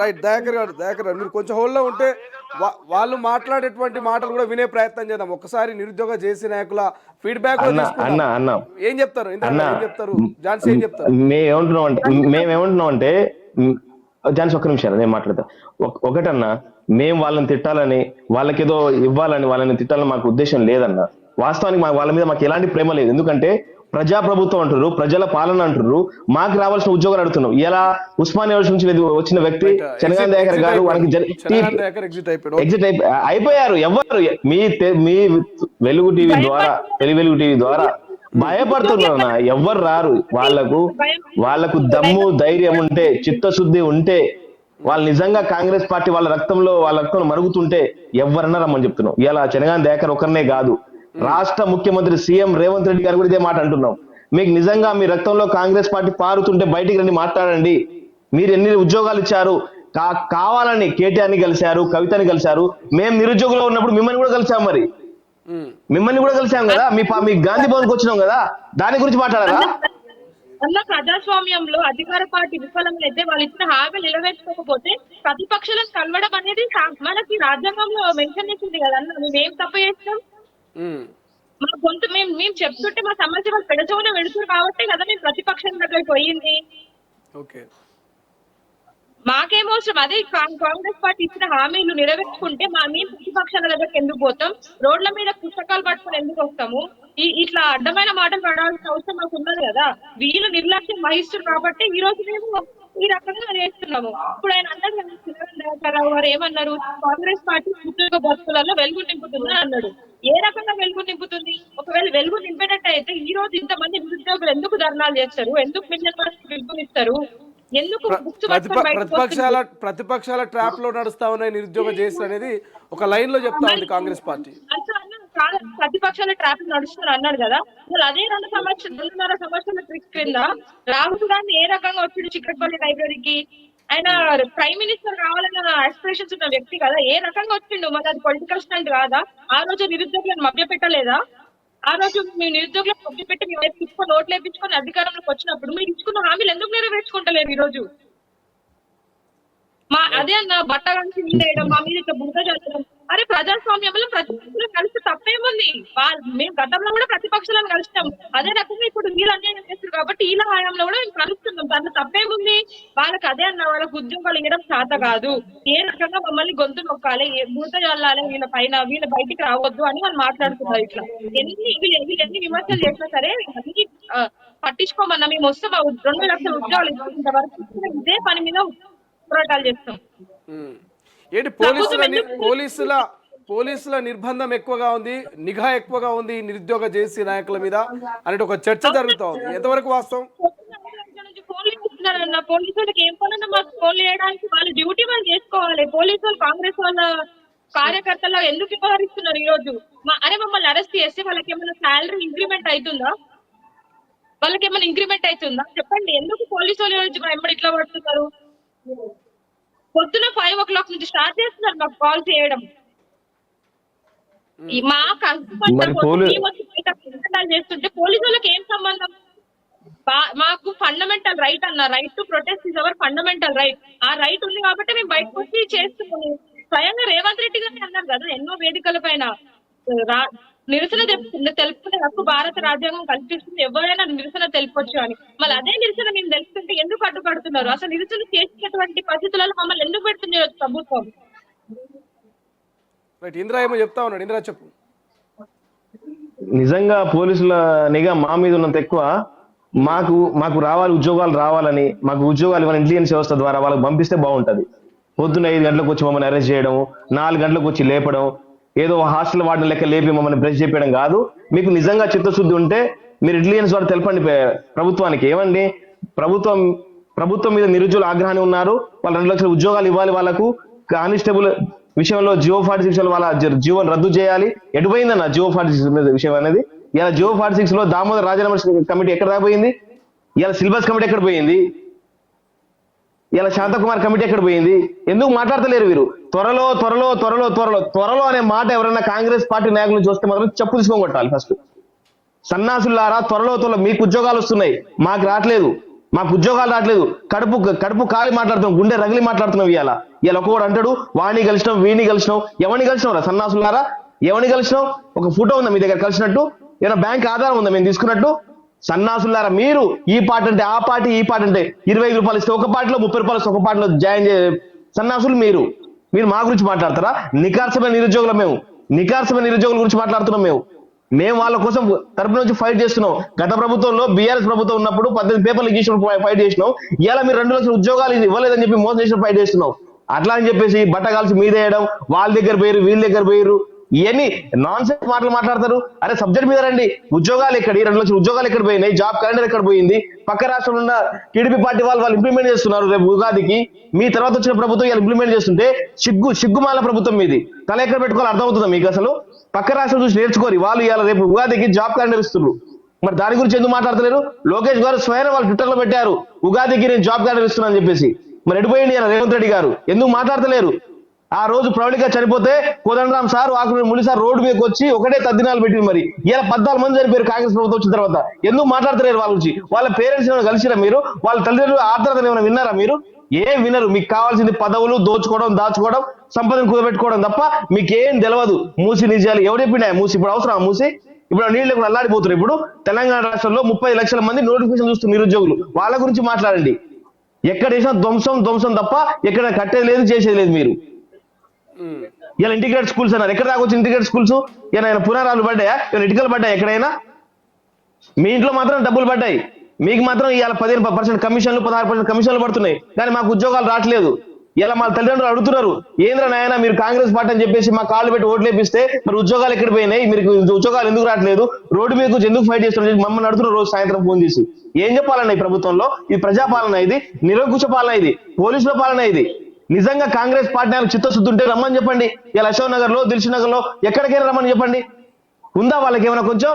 రైట్ దయాకర్ గారు మీరు కొంచెం హోల్లో ఉంటే వాళ్ళు మాట్లాడేటువంటి మాటలు కూడా వినే ప్రయత్నం చేద్దాం. ఒక్కసారి నిరుద్యోగ జేసీ నాయకుల ఫీడ్బ్యాక్ ఏం చెప్తారు? జాన్సీ ఏం చెప్తారు? మేమేమంటున్నాం అంటే జాన్సీ ఒక్క నిమిషాలు నేను మాట్లాడతా. ఒకటన్నా, మేము వాళ్ళని తిట్టాలని, వాళ్ళకేదో ఇవ్వాలని, వాళ్ళని తిట్టాలని మాకు ఉద్దేశం లేదన్నా. వాస్తవానికి వాళ్ళ మీద మాకు ఎలాంటి ప్రేమ లేదు. ఎందుకంటే ప్రజాప్రభుత్వం అంటారు, ప్రజల పాలన అంటారు, మాకు రావాల్సిన ఉద్యోగాలు అడుగుతున్నాం. ఇలా ఉస్మానియా నుంచి వచ్చిన వ్యక్తి చెనగాని దయాకర్ గారు ఎగ్జిట్ అయిపోయారు. ఎవరు మీ వెలుగు టీవీ ద్వారా, వెలుగు టీవీ ద్వారా భయపడుతున్నా ఎవ్వరు రారు. వాళ్ళకు దమ్ము ధైర్యం ఉంటే, చిత్తశుద్ధి ఉంటే, వాళ్ళు నిజంగా కాంగ్రెస్ పార్టీ వాళ్ళ రక్తంలో మరుగుతుంటే ఎవరన్నా రమ్మని చెప్తున్నాం. ఇలా చెనగాని దయాకర్ ఒకరినే కాదు, రాష్ట్ర ముఖ్యమంత్రి సీఎం రేవంత్ రెడ్డి గారు కూడా ఇదే మాట అంటున్నాం. మీకు నిజంగా మీ రక్తంలో కాంగ్రెస్ పార్టీ పారుతుంటే బయటికి రండి, మాట్లాడండి. మీరు ఎన్ని ఉద్యోగాలు ఇచ్చారు? కావాలని కేటీఆర్ని కలిశారు, కవితని కలిశారు. మేము నిరుద్యోగులు ఉన్నప్పుడు మిమ్మల్ని కూడా కలిసాం. మరి మిమ్మల్ని కూడా కలిసాం కదా, మీ గాంధీ భవన్కి వచ్చినాం కదా, దాని గురించి మాట్లాడారా? అన్న, ప్రజాస్వామ్యంలో అధికార పార్టీ విఫలమైతే వాళ్ళు ఇచ్చిన హామీలు నిలవేర్చుకోకపోతే ప్రతిపక్షాలను కలవడం అనేది మనకి రాజ్యాంగంలో మెన్షన్ చేసింది కదా అన్న. మేమేం తప్పు చేస్తాం? మా గొంతు మేము చెప్తుంటే మా సమస్య వాళ్ళు పెడచోనే వెళుతున్నారు కాబట్టి కదా మేము ప్రతిపక్షం దగ్గరికి పోయింది. మాకేమవసరం? అదే కాంగ్రెస్ పార్టీ ఇచ్చిన హామీలు నెరవేర్చుకుంటే మేము ప్రతిపక్షాల దగ్గరికి ఎందుకు పోతాం? రోడ్ల మీద పుస్తకాలు పట్టుకుని ఎందుకు వస్తాము? ఇట్లా అడ్డమైన మాటలు పడాల్సిన అవసరం మాకు ఉన్నది కదా. వీళ్ళు నిర్లక్ష్యం వహిస్తున్నారు కాబట్టి ఈ రోజు మేము ఈ రకంగా చేస్తున్నాము. ఇప్పుడు ఆయన అన్నారు వారు ఏమన్నారు, కాంగ్రెస్ పార్టీ ఉద్యోగ బతుకులలో వెలుగు నింపుతుందని అన్నాడు. ఏ రకంగా వెలుగు నింపుతుంది? ఒకవేళ వెలుగు నింపేటట్టయితే ఈ రోజు ఇంతమంది నిరుద్యోగులు ఎందుకు ధర్నాలు చేస్తారు? ఎందుకు మిలియన్ పిలుపునిస్తారు? ఎందుకు ప్రతిపక్షాల ట్రాప్ లో నడుస్తా ఉన్నాయి నిరుద్యోగ చేసి అనేది ఒక లైన్ లో చెప్తా ఉంది కాంగ్రెస్ పార్టీ. ప్రతిపక్షాల ట్రాప్ నడుస్తున్నారు అన్నాడు కదా. అసలు అదే 2.5 సంవత్సరాల ట్రిక్ కింద రాహుల్ గాంధీ ఏ రకంగా వచ్చిండు చిక్కడపల్లి లైబ్రరీకి? ఆయన ప్రైమ్ మినిస్టర్ కావాలన్న ఆస్పిరేషన్స్ ఉన్న వ్యక్తి కదా. ఏ రకంగా వచ్చిండు? మరి అది పొలిటికల్ స్టంట్ కాదా? ఆ రోజు నిరుద్యోగులను మభ్యపెట్టలేదా? ఆ రోజు మీ నిరుద్యోగులకు మభ్యపెట్టి మీ వైపు తీసుకొని నోట్లు వేయించుకొని అధికారంలోకి వచ్చినప్పుడు మీరు ఇచ్చుకున్న హామీలు ఎందుకు నెరవేర్చుకుంటలేరు ఈ రోజు? అదే అన్న బట్ట కలిసి వేయడం, మా మీద ఇట్లా బురద చల్లడం. అరే ప్రజాస్వామ్యంలో ప్రతిపక్షాలను కలిసి తప్పేముంది? మేము గతంలో కూడా ప్రతిపక్షాలను కలిసినాం. అదే రకంగా ఇప్పుడు వీళ్ళు అన్యాయం చేస్తారు కాబట్టి వీళ్ళ హయాంలో కూడా మేము కలుస్తున్నాం. దాంట్లో తప్పేముంది? వాళ్ళకి అదే అన్న, వాళ్ళకి ఉద్యోగాలు ఇవ్వడం చేత కాదు. ఏ రకంగా మమ్మల్ని గొంతు నొక్కాలి, బురద చల్లాలి, వీళ్ళ పైన వీళ్ళ బయటికి రావద్దు అని వాళ్ళు మాట్లాడుతున్నారు. ఇట్లా వీళ్ళెన్ని విమర్శలు చేసినా సరే అన్ని పట్టించుకోమన్నా. మేము వస్తాం 2 లక్షల ఉద్యోగాలు ఇచ్చేంత వరకు ఇదే పని మీద పోరాటాలు చేస్తాం. ఏంటి పోలీసుల నిర్బంధం ఎక్కువగా ఉంది, నిఘా ఎక్కువగా ఉంది నిరుద్యోగ జేసీ నాయకుల మీద అనే ఒక చర్చ జరుగుతా ఉంది. ఎంతవరకు వాస్తవం? పోలీసులకు ఏం పనున్నా మాకు ఫోన్ చేయడానికి వాళ్ళ డ్యూటీ వాళ్ళు చేసుకోవాలి. పోలీసు వాళ్ళు కాంగ్రెస్ వాళ్ళ కార్యకర్తలు ఎందుకు వ్యవహరిస్తున్నారు ఈ రోజు? అరే మమ్మల్ని అరెస్ట్ చేస్తే వాళ్ళకి ఏమైనా శాలరీ ఇంక్రిమెంట్ అవుతుందా? వాళ్ళకి ఏమైనా ఇంక్రిమెంట్ అవుతుందా చెప్పండి. ఎందుకు పోలీసు వాళ్ళు వెంబడి ఇట్లా పడుతున్నారు? పొద్దున 5 o'clock నుంచి స్టార్ట్ చేస్తున్నారు మాకు కాల్ చేయడం. మా కష్టపడ్డ మరి కోసం పోలీ మేము వచ్చి బయట పోరాటాలు చేస్తుంటే పోలీసు వాళ్ళకి ఏం సంబంధం? మాకు ఫండమెంటల్ రైట్ అన్న, right to protest is our fundamental right. ఆ రైట్ ఉంది కాబట్టి మేము బయటకు వచ్చి చేస్తున్నాము. స్వయంగా రేవంత్ రెడ్డి గారిని అన్నారు కదా ఎన్నో వేదికల పైన, నిరసన తెలుపుకునే హక్కు భారత రాజ్యాంగం కల్పిస్తుంది, ఎవరైనా నిరసన తెలుపొచ్చు అని. మళ్ళీ అదే నిరసన మేము తెలుపుతుంటే ఎందుకు అడ్డుపడుతున్నారు? అసలు నిరసన చేసినటువంటి పరిస్థితులలో మమ్మల్ని ఎందుకు పెడుతున్నారు ప్రభుత్వం? రైట్, ఇంద్రా ఏమో చెప్తా ఉన్నాడు. ఇంద్రా చెప్పు. నిజంగా పోలీసుల నిఘా మా మీద ఉన్నంత ఎక్కువ మాకు మాకు రావాలి, ఉద్యోగాలు రావాలని, మాకు ఉద్యోగాలు ఇవ్వాలి ఇంటెలిజెన్స్ వ్యవస్థ ద్వారా వాళ్ళకి పంపిస్తే బాగుంటది. పొద్దున్న 5 గంటలకు వచ్చి మమ్మల్ని అరెస్ట్ చేయడం, 4 గంటలకు వచ్చి లేపడం, ఏదో హాస్టల్ వాడిన లెక్క లేపి మమ్మల్ని ప్రెస్ చేయడం కాదు. మీకు నిజంగా చిత్తశుద్ధి ఉంటే మీరు ఇంటెలిజెన్స్ వాడు తెలపండి ప్రభుత్వానికి. ఏమండి, ప్రభుత్వం మీద నిరుద్యోగులు ఆగ్రహాన్ని ఉన్నారు, వాళ్ళు 2 లక్షల ఉద్యోగాలు ఇవ్వాలి, వాళ్ళకు కానిస్టేబుల్ విషయంలో జియో 46 విషయంలో వాళ్ళ జీవోని రద్దు చేయాలి. ఎటుపోయిందన్న జియో 46 విషయం అనేది? ఇలా జియో 46 లో దామోదర్ రాజనరసింహ కమిటీ ఎక్కడ దాకపోయింది? ఇలా సిలబస్ కమిటీ ఎక్కడ పోయింది? ఇలా శాంతకుమార్ కమిటీ ఎక్కడ పోయింది? ఎందుకు మాట్లాడతలేరు వీరు? త్వరలో త్వరలో త్వరలో త్వరలో త్వరలో అనే మాట ఎవరైనా కాంగ్రెస్ పార్టీ నాయకులను చూస్తే మాత్రం చెప్పు తీసుకొని కొట్టాలి. ఫస్ట్ సన్నాసులారా, త్వరలో త్వరలో మీకు ఉద్యోగాలు వస్తున్నాయి, మాకు రావట్లేదు, మాకు ఉద్యోగాలు రావట్లేదు. కడుపు కాలి మాట్లాడుతున్నాం, గుండె రగిలి మాట్లాడుతున్నాం. ఇలా ఒక్కొక్కడు అంటాడు వాణ్ణి కలిసినాం, వీణ్ణి కలిసినాం. ఎవరిని కలిసినాం రా సన్నాసులారా? ఎవరిని కలిసినాం? ఒక ఫోటో ఉందా మీ దగ్గర కలిసినట్టు? ఏమైనా బ్యాంక్ ఆధారం ఉందా మేము తీసుకున్నట్టు? సన్నాసులారా, మీరు ఈ పార్టీ అంటే ఆ పార్టీ, ఈ పార్టీ అంటే 25 రూపాయలు ఇస్తే ఒక పార్టీలో, 30 రూపాయలు ఇస్తే ఒక పార్టీలో జాయిన్ సన్నాసులు మీరు మా గురించి మాట్లాడతారా? నికార్సమైన నిరుద్యోగులు మేము, నికార్సమైన నిరుద్యోగుల గురించి మాట్లాడుతున్నాం. మేము వాళ్ళ కోసం తరపు నుంచి ఫైట్ చేస్తున్నాం. గత ప్రభుత్వంలో బీఆర్ఎస్ ప్రభుత్వం ఉన్నప్పుడు 18 పేపర్లు ఇచ్చిన ఫైట్ చేసినాం. ఇలా మీరు 2 లక్షల ఉద్యోగాలు ఇవ్వలేదని చెప్పి మోసం చేసిన ఫైట్ చేస్తున్నాం. అట్లా అని చెప్పేసి బట్ట కాల్సి మీదేయడం, వాళ్ళ దగ్గర పోయారు, వీళ్ళ దగ్గర పోయారు, ఇవన్నీ నాన్ సెన్స్ మాటలు మాట్లాడతారు. అరే సబ్జెక్ట్ మీద రండి. ఉద్యోగాలు ఎక్కడి? 2 లక్షల ఉద్యోగాలు ఎక్కడ పోయినాయి? జాబ్ క్యాలెండర్ ఎక్కడ పోయింది? పక్క రాష్ట్రంలో ఉన్న టీడీపీ పార్టీ వాళ్ళు ఇంప్లిమెంట్ చేస్తున్నారు. రేపు ఉగాదికి మీ తర్వాత వచ్చిన ప్రభుత్వం ఇలా ఇంప్లిమెంట్ చేస్తుంటే సిగ్గుమాల ప్రభుత్వం మీది. తల ఎక్కడ పెట్టుకోవాలి అర్థమవుతుందా మీకు? అసలు పక్క రాష్ట్రం చూసి నేర్చుకోరు. వాళ్ళు ఇలా రేపు ఉగాదికి జాబ్ క్యాలెండర్ ఇస్తున్నారు. మరి దాని గురించి ఎందుకు మాట్లాడతలేరు? లోకేష్ గారు స్వయం వాళ్ళు ట్విట్టర్ లో పెట్టారు, ఉగాదికి నేను జాబ్ క్యాలెండర్ ఇస్తున్నా అని చెప్పేసి. మరి ఎడిపోయింది ఇలా రేవంత్ రెడ్డి గారు? ఎందుకు మాట్లాడతలేరు? ఆ రోజు ప్రవళిక చనిపోతే కోదండరాం సార్, ఆకుల మురళి సార్ రోడ్డు మీదకి వచ్చి ఒకటే తద్దినాలు పెట్టింది. మరి ఇలా 14 మంది చనిపోయారు కాంగ్రెస్ ప్రభుత్వం వచ్చిన తర్వాత. ఎందుకు మాట్లాడతలేరు వాళ్ళ గురించి? వాళ్ళ పేరెంట్స్ ఏమైనా కలిసిరా మీరు? వాళ్ళ తల్లిదండ్రులు ఆర్ద్రతను ఏమైనా విన్నారా మీరు? ఏం వినరు. మీకు కావాల్సింది పదవులు దోచుకోవడం, దాచుకోవడం, సంపదను కుదబెట్టుకోవడం తప్ప మీకేం తెలియదు. మూసి నిజాలు ఎవరు చెప్పినా? మూసి ఇప్పుడు అవసరం? మూసి ఇప్పుడు నీళ్ళు కూడా అల్లాడిపోతున్నారు. ఇప్పుడు తెలంగాణ రాష్ట్రంలో 30 లక్షల మంది నోటిఫికేషన్ చూస్తున్న నిరుద్యోగులు, వాళ్ళ గురించి మాట్లాడండి. ఎక్కడ వేసినా ధ్వంసం తప్ప ఎక్కడ కట్టేది లేదు, చేసేది లేదు. మీరు ఇలా ఇంటిగ్రేటెడ్ స్కూల్స్ అన్నారు. ఎక్కడ దాకా వచ్చి ఇంటిగ్రేటెడ్ స్కూల్స్? ఏమైనా పునరాలు పడ్డాయా? ఏమైనా ఇటుకలు పడ్డాయి ఎక్కడైనా? మీ ఇంట్లో మాత్రం డబ్బులు పడ్డాయి. మీకు మాత్రం ఇవాళ 15% కమిషన్లు, 16% కమిషన్లు పడుతున్నాయి, కానీ మాకు ఉద్యోగాలు రావట్లేదు. ఇలా మా తల్లిదండ్రులు అడుగుతున్నారు, ఏంద్ర నాయన మీరు కాంగ్రెస్ పార్టీ అని చెప్పేసి మా కాళ్ళు పెట్టి ఓట్లు వేపిస్తే మరి ఉద్యోగాలు ఎక్కడ పోయినాయి? మీరు ఉద్యోగాలు ఎందుకు రావట్లేదు? రోడ్డు మీద ఎందుకు ఫైట్ చేస్తున్నారు? మమ్మల్ని అడుగుతున్నారు రోజు సాయంత్రం ఫోన్ చేసి. ఏం చెప్పాలన్నా ఈ ప్రభుత్వంలో? ఇది ప్రజాపాలన, ఇది నిరంకుశ పాలన, ఇది పోలీసుల పాలన. ఇది నిజంగా కాంగ్రెస్ పార్టీ చిత్తశుద్ధి ఉంటే రమ్మని చెప్పండి. ఇలా అశోక్ నగర్ లో, దిల్షుక్ నగర్ లో ఎక్కడికైనా రమ్మని చెప్పండి. ఉందా వాళ్ళకి ఏమైనా కొంచెం?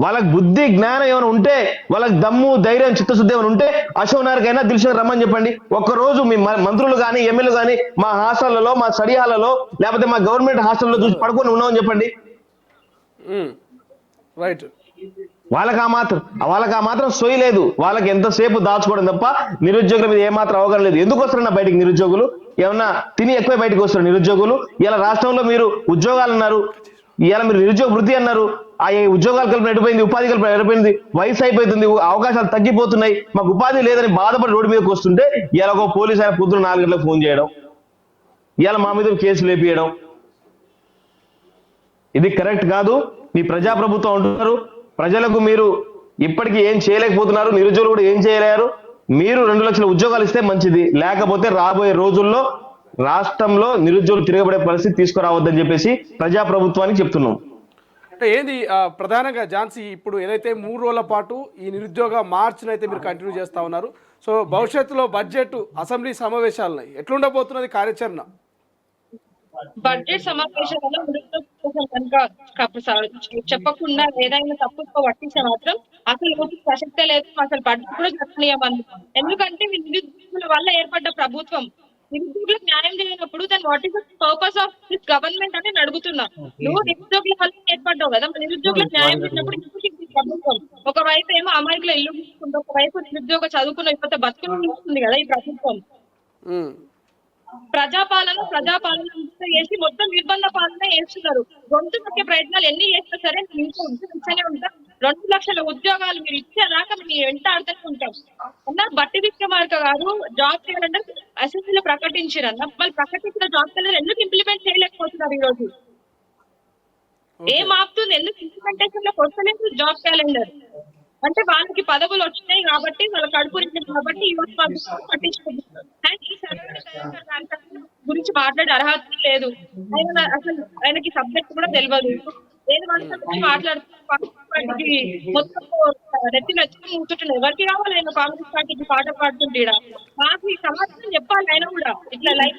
వాళ్ళకి బుద్ధి జ్ఞానం ఏమైనా ఉంటే, వాళ్ళకి దమ్ము ధైర్యం చిత్తశుద్ధి ఏమైనా ఉంటే అశోక్ నగర్కైనా దిల్షుక్ నగర్ రమ్మని చెప్పండి. ఒక్కరోజు మీ మంత్రులు కానీ ఎమ్మెల్యేలు కానీ మా హాస్టళ్లలో, మా స్టడీ హాల్లో, లేకపోతే మా గవర్నమెంట్ హాస్టల్లో చూసి పడుకొని ఉన్నామని చెప్పండి. రైట్. వాళ్ళకి ఆ మాత్రం సోయి లేదు. వాళ్ళకి ఎంతసేపు దాచుకోవడం తప్ప నిరుద్యోగుల మీద ఏమాత్రం అవగాహన లేదు. ఎందుకు వస్తారన్న బయటికి నిరుద్యోగులు? ఏమన్నా తిని ఎక్కువ బయటకు వస్తారు నిరుద్యోగులు. ఇలా రాష్ట్రంలో మీరు ఉద్యోగాలు అన్నారు, ఇలా మీరు నిరుద్యోగ వృత్తి అన్నారు. ఆ ఉద్యోగాలు కల్పన ఎడిపోయింది, ఉపాధి కల్పన ఎడిపోయింది, వయసు అయిపోతుంది, అవకాశాలు తగ్గిపోతున్నాయి, మాకు ఉపాధి లేదని బాధపడి రోడ్డు మీదకి వస్తుంటే ఇలా ఒక పోలీసు ఆయన పొద్దున 4 గంటలకు ఫోన్ చేయడం, ఇలా మా మీద కేసులు వేపియడం, ఇది కరెక్ట్ కాదు. మీ ప్రజాప్రభుత్వం అంటున్నారు, ప్రజలకు మీరు ఇప్పటికీ ఏం చేయలేకపోతున్నారు, నిరుద్యోగులు కూడా ఏం చేయలేరు. మీరు 2 లక్షల ఉద్యోగాలు ఇస్తే మంచిది, లేకపోతే రాబోయే రోజుల్లో రాష్ట్రంలో నిరుద్యోగులు తిరగబడే పరిస్థితి తీసుకురావద్దని చెప్పేసి ప్రజాప్రభుత్వానికి చెప్తున్నాం. అంటే ఏంది ప్రధానంగా ఝాన్సీ, ఇప్పుడు ఏదైతే 3 రోజుల పాటు ఈ నిరుద్యోగ మార్చ్ని అయితే మీరు కంటిన్యూ చేస్తా ఉన్నారు, సో భవిష్యత్తులో బడ్జెట్ అసెంబ్లీ సమావేశాలను ఎట్లుండబోతున్నది కార్యాచరణ? బడ్జెట్ సమావేశాలలో కనుక చెప్పకుండా ఏదైనా తప్పుగా పట్టించే మాత్రం అసలు ప్రసక్తే లేదు. అసలు బడ్జెట్ కూడా జరగనీయమని. ఎందుకంటే నిరుద్యోగుల వల్ల ఏర్పడ్డ ప్రభుత్వం నిరుద్యోగులకు న్యాయం చేయనప్పుడు దాని what is the purpose of this government అని నేను అడుగుతున్నా. నువ్వు నిరుద్యోగుల వల్ల ఏర్పడ్డావు కదా, మరి నిరుద్యోగులకు న్యాయం చేసినప్పుడు ఎందుకు ఈ ప్రభుత్వం ఒకవైపు ఏమో అమాయకుల ఇల్లు తీసుకుంటే, ఒకవైపు నిరుద్యోగ చదువుకున్న ఇప్పటి బతుకులు తీసుకుంది కదా ఈ ప్రభుత్వం. ఉమ్. ప్రజాపాలన చేసి మొత్తం నిర్బంధ పాలన చేస్తున్నారు. గొంతు నొక్కే ప్రయత్నాలు ఎన్ని చేసినా సరే ఇంకా ఇస్తూనే ఉంటాం. 2 లక్షల ఉద్యోగాలు మీరు ఇచ్చేదాకా మీరు వెంటాడుతూనే ఉంటాం అన్నారు. బట్టి విక్రమార్క గారు జాబ్ క్యాలెండర్ అసెంబ్లీలో ప్రకటించారన్న, వాళ్ళు ప్రకటించిన జాబ్ క్యాలెండర్ ఎందుకు ఇంప్లిమెంట్ చేయలేకపోతున్నారు ఈ రోజు? ఏం ఆపుతుంది? ఎందుకు ఇంప్లిమెంటేషన్ లోకి వస్తలేదు జాబ్ క్యాలెండర్? అంటే వాళ్ళకి పదవులు వచ్చినాయి కాబట్టి, వాళ్ళ కడుపు నిండింది కాబట్టి ఈ రోజు పట్టించుకుంటున్నారు. అండ్ ఈ గురించి మాట్లాడే అర్హత లేదు. అసలు ఆయనకి సబ్జెక్ట్ కూడా తెలియదు. ఏది మనసు గురించి మాట్లాడుతున్నప్పటికీ మొత్తం నెత్తి నచ్చి కూర్చుంటున్నాడు. ఎవరికి కావాలి ఆయన కాంగ్రెస్ పార్టీకి పాట పాడుతుంటే మాకు ఈ సమాధానం చెప్పాలి. ఆయన కూడా ఇట్లా లైఫ్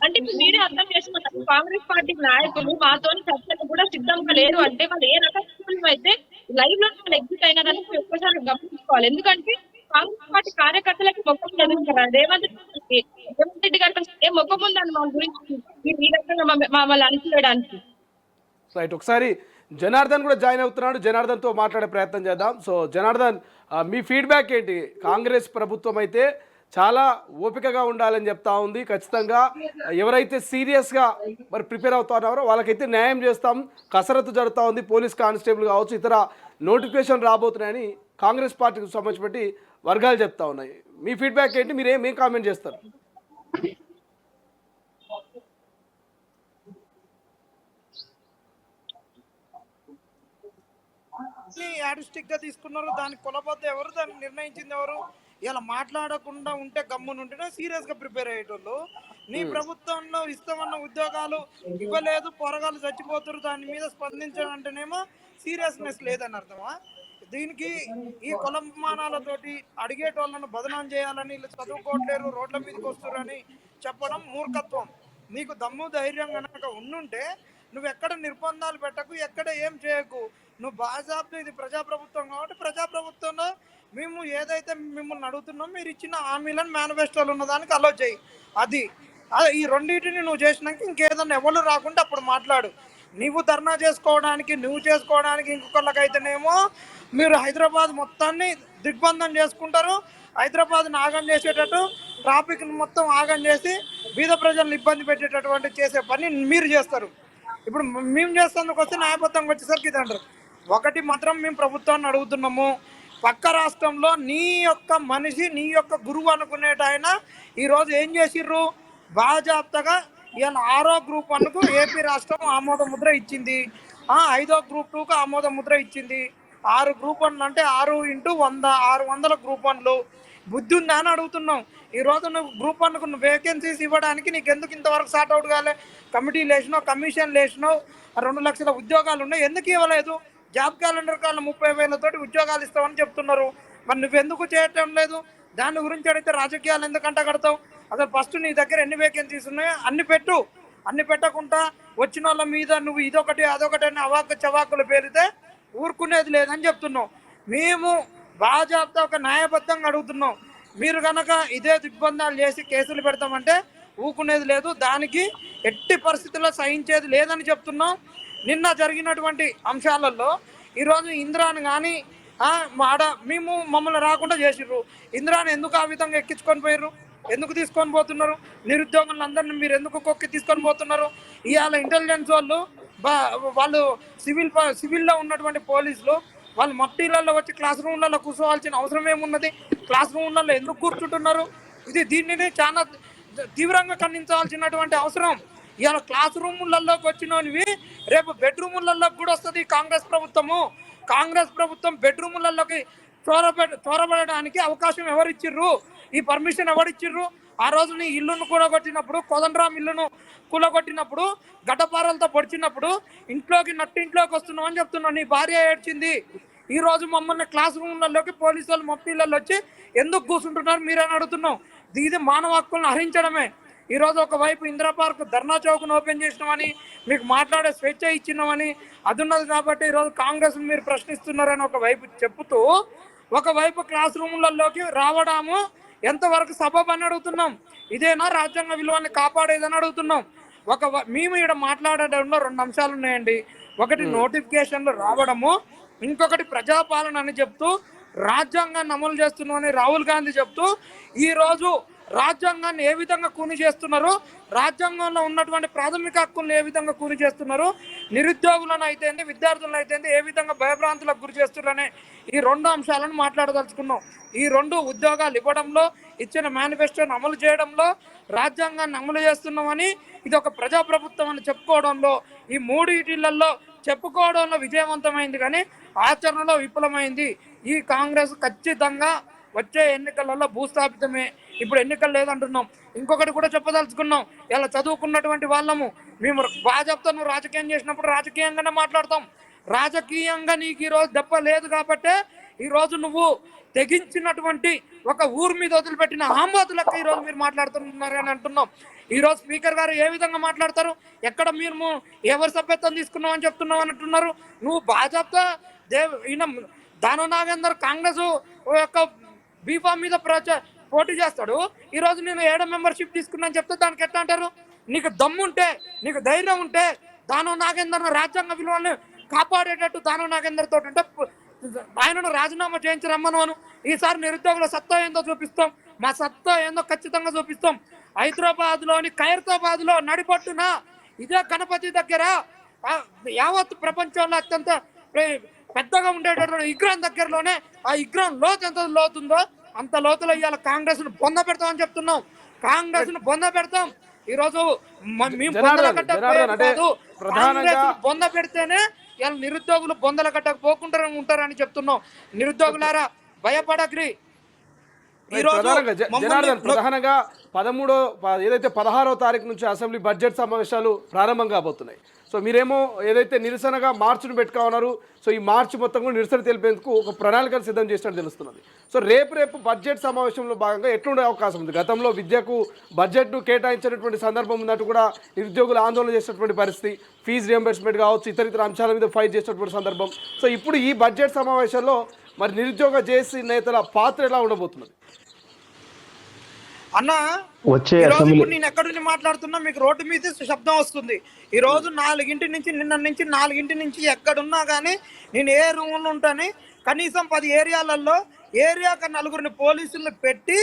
అంటే ఇప్పుడు మీరే అర్థం చేసుకున్నారు. కాంగ్రెస్ పార్టీ నాయకులు మాతో చర్చలు కూడా సిద్ధంగా లేరు అంటే వాళ్ళు ఏ రకం అయితే లైవ్ లో ఎగ్జిట్ అయినారని ఒక్కసారి గమనించుకోవాలి. ఎందుకంటే కాంగ్రెస్ పార్టీ కార్యకర్తలకి మొక్కలు చదువుతారు. రేవంత్ రెడ్డి గారికి ఏ మొక్క ఉందని మా గురించి ఈ రకంగా మమ్మల్ని అణిచివేయడానికి. రైట్, ఒకసారి జనార్దన్ కూడా జాయిన్ అవుతున్నాడు. జనార్దన్తో మాట్లాడే ప్రయత్నం చేద్దాం. సో జనార్దన్, మీ ఫీడ్బ్యాక్ ఏంటి? కాంగ్రెస్ ప్రభుత్వం అయితే చాలా ఓపికగా ఉండాలని చెప్తా ఉంది. ఖచ్చితంగా ఎవరైతే సీరియస్గా మరి ప్రిపేర్ అవుతున్నారో వాళ్ళకైతే న్యాయం చేస్తాం, కసరత్తు జరుగుతూ ఉంది. పోలీస్ కానిస్టేబుల్ కావచ్చు, ఇతర నోటిఫికేషన్ రాబోతున్నాయని కాంగ్రెస్ పార్టీకి సంబంధించి వర్గాలు చెప్తా ఉన్నాయి. మీ ఫీడ్బ్యాక్ ఏంటి? మీరు ఏం కామెంట్ చేస్తారు? యాడిస్టిక్ గా తీసుకున్నారు. దాన్ని కొలబద్ద ఎవరు, దాన్ని నిర్ణయించింది ఎవరు? ఇలా మాట్లాడకుండా ఉంటే గమ్మున ఉంటేనే సీరియస్ గా ప్రిపేర్ అయ్యేటోళ్ళు. నీ ప్రభుత్వంలో ఇస్తామన్న ఉద్యోగాలు ఇవ్వలేదు, పొరగాలు చచ్చిపోతారు, దాని మీద స్పందించాలంటేనేమో సీరియస్నెస్ లేదని అర్థమా? దీనికి ఈ కులమానాలతోటి అడిగేటోళ్ళను బదనాం చేయాలని, వీళ్ళు చదువుకోవట్లేరు రోడ్ల మీదకి వస్తారని చెప్పడం మూర్ఖత్వం. నీకు దమ్ము ధైర్యం కనుక ఉండుంటే నువ్వు ఎక్కడ నిర్బంధాలు పెట్టకు, ఎక్కడ ఏం చేయకు. నువ్వు బాజాబ్తో ఇది ప్రజాప్రభుత్వం కాబట్టి ప్రజాప్రభుత్వంలో మేము ఏదైతే మిమ్మల్ని అడుగుతున్నాం మీరు ఇచ్చిన హామీలను మేనిఫెస్టోలు ఉన్నదానికి అలో చేయి. అది ఈ రెండింటిని నువ్వు చేసినాక ఇంకేదన్నా ఎవరు రాకుండా అప్పుడు మాట్లాడు. నువ్వు ధర్నా చేసుకోవడానికి ఇంకొకళ్ళకైతేనేమో మీరు హైదరాబాద్ మొత్తాన్ని దిగ్బంధం చేసుకుంటారు. హైదరాబాద్ని ఆగం చేసేటట్టు ట్రాఫిక్ని మొత్తం ఆగం చేసి బీద ప్రజలను ఇబ్బంది పెట్టేటటువంటి చేసే పని మీరు చేస్తారు. ఇప్పుడు మేము చేస్తేందుకు వస్తే న్యాయబద్ధంగా వచ్చేసరికి ఇది అంటారు. ఒకటి మాత్రం మేము ప్రభుత్వాన్ని అడుగుతున్నాము, పక్క రాష్ట్రంలో నీ యొక్క మనిషి, నీ యొక్క గురువు అనుకునేట ఆయన ఈరోజు ఏం చేసిర్రు? బాజాప్తగా ఇలా 6వ గ్రూప్ 1కు ఏపీ రాష్ట్రం ఆమోద ముద్ర ఇచ్చింది, 5వ గ్రూప్ 2కు ఆమోద ముద్ర ఇచ్చింది. 6 గ్రూప్ 1 అంటే 6x100 600 గ్రూప్ 1లు. బుద్ధి ఉందా అని అడుగుతున్నాం. ఈరోజు నువ్వు గ్రూప్ 1కు నువ్వు వేకెన్సీస్ ఇవ్వడానికి నీకు ఎందుకు ఇంతవరకు సార్ట్ అవుట్ కాలే? కమిటీలు వేసినావు, కమిషన్లు వేసినావు, 2 లక్షల ఉద్యోగాలు ఉన్నాయి, ఎందుకు ఇవ్వలేదు? జాబ్ క్యాలెండర్ కాలం 30,000తోటి ఉద్యోగాలు ఇస్తామని చెప్తున్నారు. మరి నువ్వెందుకు చేయటం లేదు? దాని గురించి అడిగితే రాజకీయాలు ఎందుకు అంటగడతావు? అసలు ఫస్ట్ నీ దగ్గర ఎన్ని వేకెన్సీస్ ఉన్నాయో అన్ని పెట్టు. అన్ని పెట్టకుండా వచ్చిన వాళ్ళ మీద నువ్వు ఇదొకటి అదొకటి అని అవాకు చవాకులు పేరితే ఊరుకునేది లేదని చెప్తున్నావు. మేము బాజాబ్తా ఒక న్యాయబద్ధంగా అడుగుతున్నాం. మీరు కనుక ఇదే దిగ్బంధాలు చేసి కేసులు పెడతామంటే ఊకునేది లేదు, దానికి ఎట్టి పరిస్థితుల్లో సహించేది లేదని చెప్తున్నాం. నిన్న జరిగినటువంటి అంశాలలో ఈరోజు ఇందిరాని కానీ మేము మమ్మల్ని రాకుండా చేసిర్రు. ఇందిరాని ఎందుకు ఆ విధంగా ఎక్కించుకొని పోయారు? ఎందుకు తీసుకొని పోతున్నారు? నిరుద్యోగులందరినీ మీరు ఎందుకు కొక్కి తీసుకొని పోతున్నారు? ఇవాళ ఇంటెలిజెన్స్ వాళ్ళు సివిల్లో ఉన్నటువంటి పోలీసులు వాళ్ళు మట్టిలలో వచ్చి క్లాస్ రూమ్లలో కూర్చోవాల్సిన అవసరం ఏమున్నది? క్లాస్ రూమ్లలో ఎందుకు కూర్చుంటున్నారు? దీనిని చాలా తీవ్రంగా ఖండించాల్సినటువంటి అవసరం. ఇవాళ క్లాస్ రూములలోకి వచ్చినవి రేపు బెడ్రూములలోకి కూడా వస్తుంది కాంగ్రెస్ ప్రభుత్వము. కాంగ్రెస్ ప్రభుత్వం బెడ్రూములలోకి చొరబడడానికి అవకాశం ఎవరిచ్చిర్రు? ఈ పర్మిషన్ ఎవరిచ్చిర్రు? ఆ రోజు నీ ఇల్లును కూలగొట్టినప్పుడు, కోదండరాం ఇల్లును కూలగొట్టినప్పుడు, గడ్డపారలతో పొడిచినప్పుడు నట్టింట్లోకి వస్తున్నావు అని చెప్తున్నావు. నీ భార్య ఏడ్చింది. ఈ రోజు మమ్మల్ని క్లాస్ రూమ్లలోకి పోలీసు వాళ్ళు మొత్తిళ్ళల్లో వచ్చి ఎందుకు కూర్చుంటున్నారు మీరని అడుగుతున్నాం. ఇది మానవ హక్కులను హరించడమే. ఈరోజు ఒకవైపు ఇందిరా పార్క్ ధర్నా చౌక్ను ఓపెన్ చేసినామని, మీకు మాట్లాడే స్వేచ్ఛ ఇచ్చినామని అది ఉన్నది కాబట్టి ఈరోజు కాంగ్రెస్ మీరు ప్రశ్నిస్తున్నారని ఒకవైపు చెప్తూ, ఒకవైపు క్లాస్ రూములలోకి రావడము ఎంతవరకు సబబ్ అని అడుగుతున్నాం. ఇదేనా రాజ్యాంగ విలువని కాపాడేదని అడుగుతున్నాం. మేము ఇక్కడ మాట్లాడడంలో 2 అంశాలు ఉన్నాయండి. ఒకటి నోటిఫికేషన్లు రావడము, ఇంకొకటి ప్రజాపాలన అని చెప్తూ రాజ్యాంగాన్ని అమలు చేస్తున్నామని రాహుల్ గాంధీ చెప్తూ ఈరోజు రాజ్యాంగాన్ని ఏ విధంగా కూని చేస్తున్నారు, రాజ్యాంగంలో ఉన్నటువంటి ప్రాథమిక హక్కులను ఏ విధంగా కూని చేస్తున్నారు, నిరుద్యోగులను అయితే విద్యార్థులను అయితే ఏ విధంగా భయభ్రాంతులకు గురి చేస్తున్నారనే ఈ 2 అంశాలను మాట్లాడదలుచుకున్నాం. ఈ 2 ఉద్యోగాలు ఇవ్వడంలో, ఇచ్చిన మేనిఫెస్టోని అమలు చేయడంలో, రాజ్యాంగాన్ని అమలు చేస్తున్నామని ఇది ఒక ప్రజాప్రభుత్వం అని చెప్పుకోవడంలో, ఈ 3 ఇటీలలో చెప్పుకోవడంలో విజయవంతమైంది కానీ ఆచరణలో విఫలమైంది. ఈ కాంగ్రెస్ ఖచ్చితంగా వచ్చే ఎన్నికలలో భూస్థాపితమే. ఇప్పుడు ఎన్నికలు లేదంటున్నాం. ఇంకొకటి కూడా చెప్పదలుచుకున్నాం. ఇలా చదువుకున్నటువంటి వాళ్ళము మేము భాజపాతో నువ్వు రాజకీయం చేసినప్పుడు రాజకీయంగానే మాట్లాడతాం. రాజకీయంగా నీకు ఈరోజు దెబ్బ లేదు కాబట్టే ఈరోజు నువ్వు తెగించినటువంటి ఒక ఊరు మీద వదిలిపెట్టిన ఆంబోతులకు ఈరోజు మీరు మాట్లాడుతున్నారని అంటున్నాం. ఈరోజు స్పీకర్ గారు ఏ విధంగా మాట్లాడతారు, ఎక్కడ మీరు ఎవరి సభ్యత్వం తీసుకున్నావు అని చెప్తున్నావు అని అంటున్నారు. నువ్వు భాజపా ఈయన దానవ నాగేందర్ కాంగ్రెస్ యొక్క బీఫామ్ మీద పోటీ చేస్తాడు. ఈరోజు నేను 7 మెంబర్షిప్ తీసుకున్నాను చెప్తే దానికి ఎట్లా అంటారు? నీకు దమ్ముంటే, నీకు ధైర్యం ఉంటే దానవ నాగేందర్ రాజ్యాంగ విలువలను కాపాడేటట్టు దానవ నాగేందర్ తోటి అంటే ఆయనను రాజీనామా చేయించరమ్మను. ఈసారి నిరుద్యోగుల సత్తా ఏందో చూపిస్తాం, మా సత్తా ఏందో ఖచ్చితంగా చూపిస్తాం. హైదరాబాద్లోని ఖైరతాబాద్లో నడిపట్టున ఇదే గణపతి దగ్గర యావత్ ప్రపంచంలో అత్యంత పెద్దగా ఉండేటటువంటి విగ్రహం దగ్గరలోనే ఆ విగ్రహం లోతు ఎంత లోతుందో అంత లోతులో ఇవాళ కాంగ్రెస్ ను బొంద పెడతామని చెప్తున్నాం. కాంగ్రెస్ ను బొంద పెడతాం. ఈరోజు బొంద పెడితేనే ఇవాళ నిరుద్యోగులు బొందల కట్టకు పోకుండా ఉంటారని చెప్తున్నాం. నిరుద్యోగులారా భయపడగ్రి. ప్రధానంగా 16వ తారీఖు నుంచి అసెంబ్లీ బడ్జెట్ సమావేశాలు ప్రారంభం కాబోతున్నాయి. సో మీరేమో ఏదైతే నిరసనగా మార్చిని పెట్టుకోన్నారు, సో ఈ మార్చి మొత్తం కూడా నిరసన తెలిపేందుకు ఒక ప్రణాళికను సిద్ధం చేసినట్టు తెలుస్తున్నది. సో రేపు బడ్జెట్ సమావేశంలో భాగంగా ఎట్లుండే అవకాశం ఉంది? గతంలో విద్యకు బడ్జెట్ను కేటాయించినటువంటి సందర్భం ఉన్నట్టు కూడా నిరుద్యోగులు ఆందోళన చేసినటువంటి పరిస్థితి, ఫీజు రియంబర్స్మెంట్ కావచ్చు, ఇతర అంశాల మీద ఫైట్ చేసినటువంటి సందర్భం. సో ఇప్పుడు ఈ బడ్జెట్ సమావేశంలో మరి నిరుద్యోగ జేఏసీ నేతల పాత్ర ఎలా ఉండబోతున్నది? అన్న నేను ఎక్కడుండి మాట్లాడుతున్నా మీకు రోడ్డు మీద శబ్దం వస్తుంది. ఈ రోజు 4 నుంచి నిన్న నుంచి 4 నుంచి ఎక్కడున్నా కానీ నేను ఏ రూమ్లో ఉంటాను. కనీసం 10 ఏరియాలలో ఏరియాకి 4 పోలీసులను పెట్టి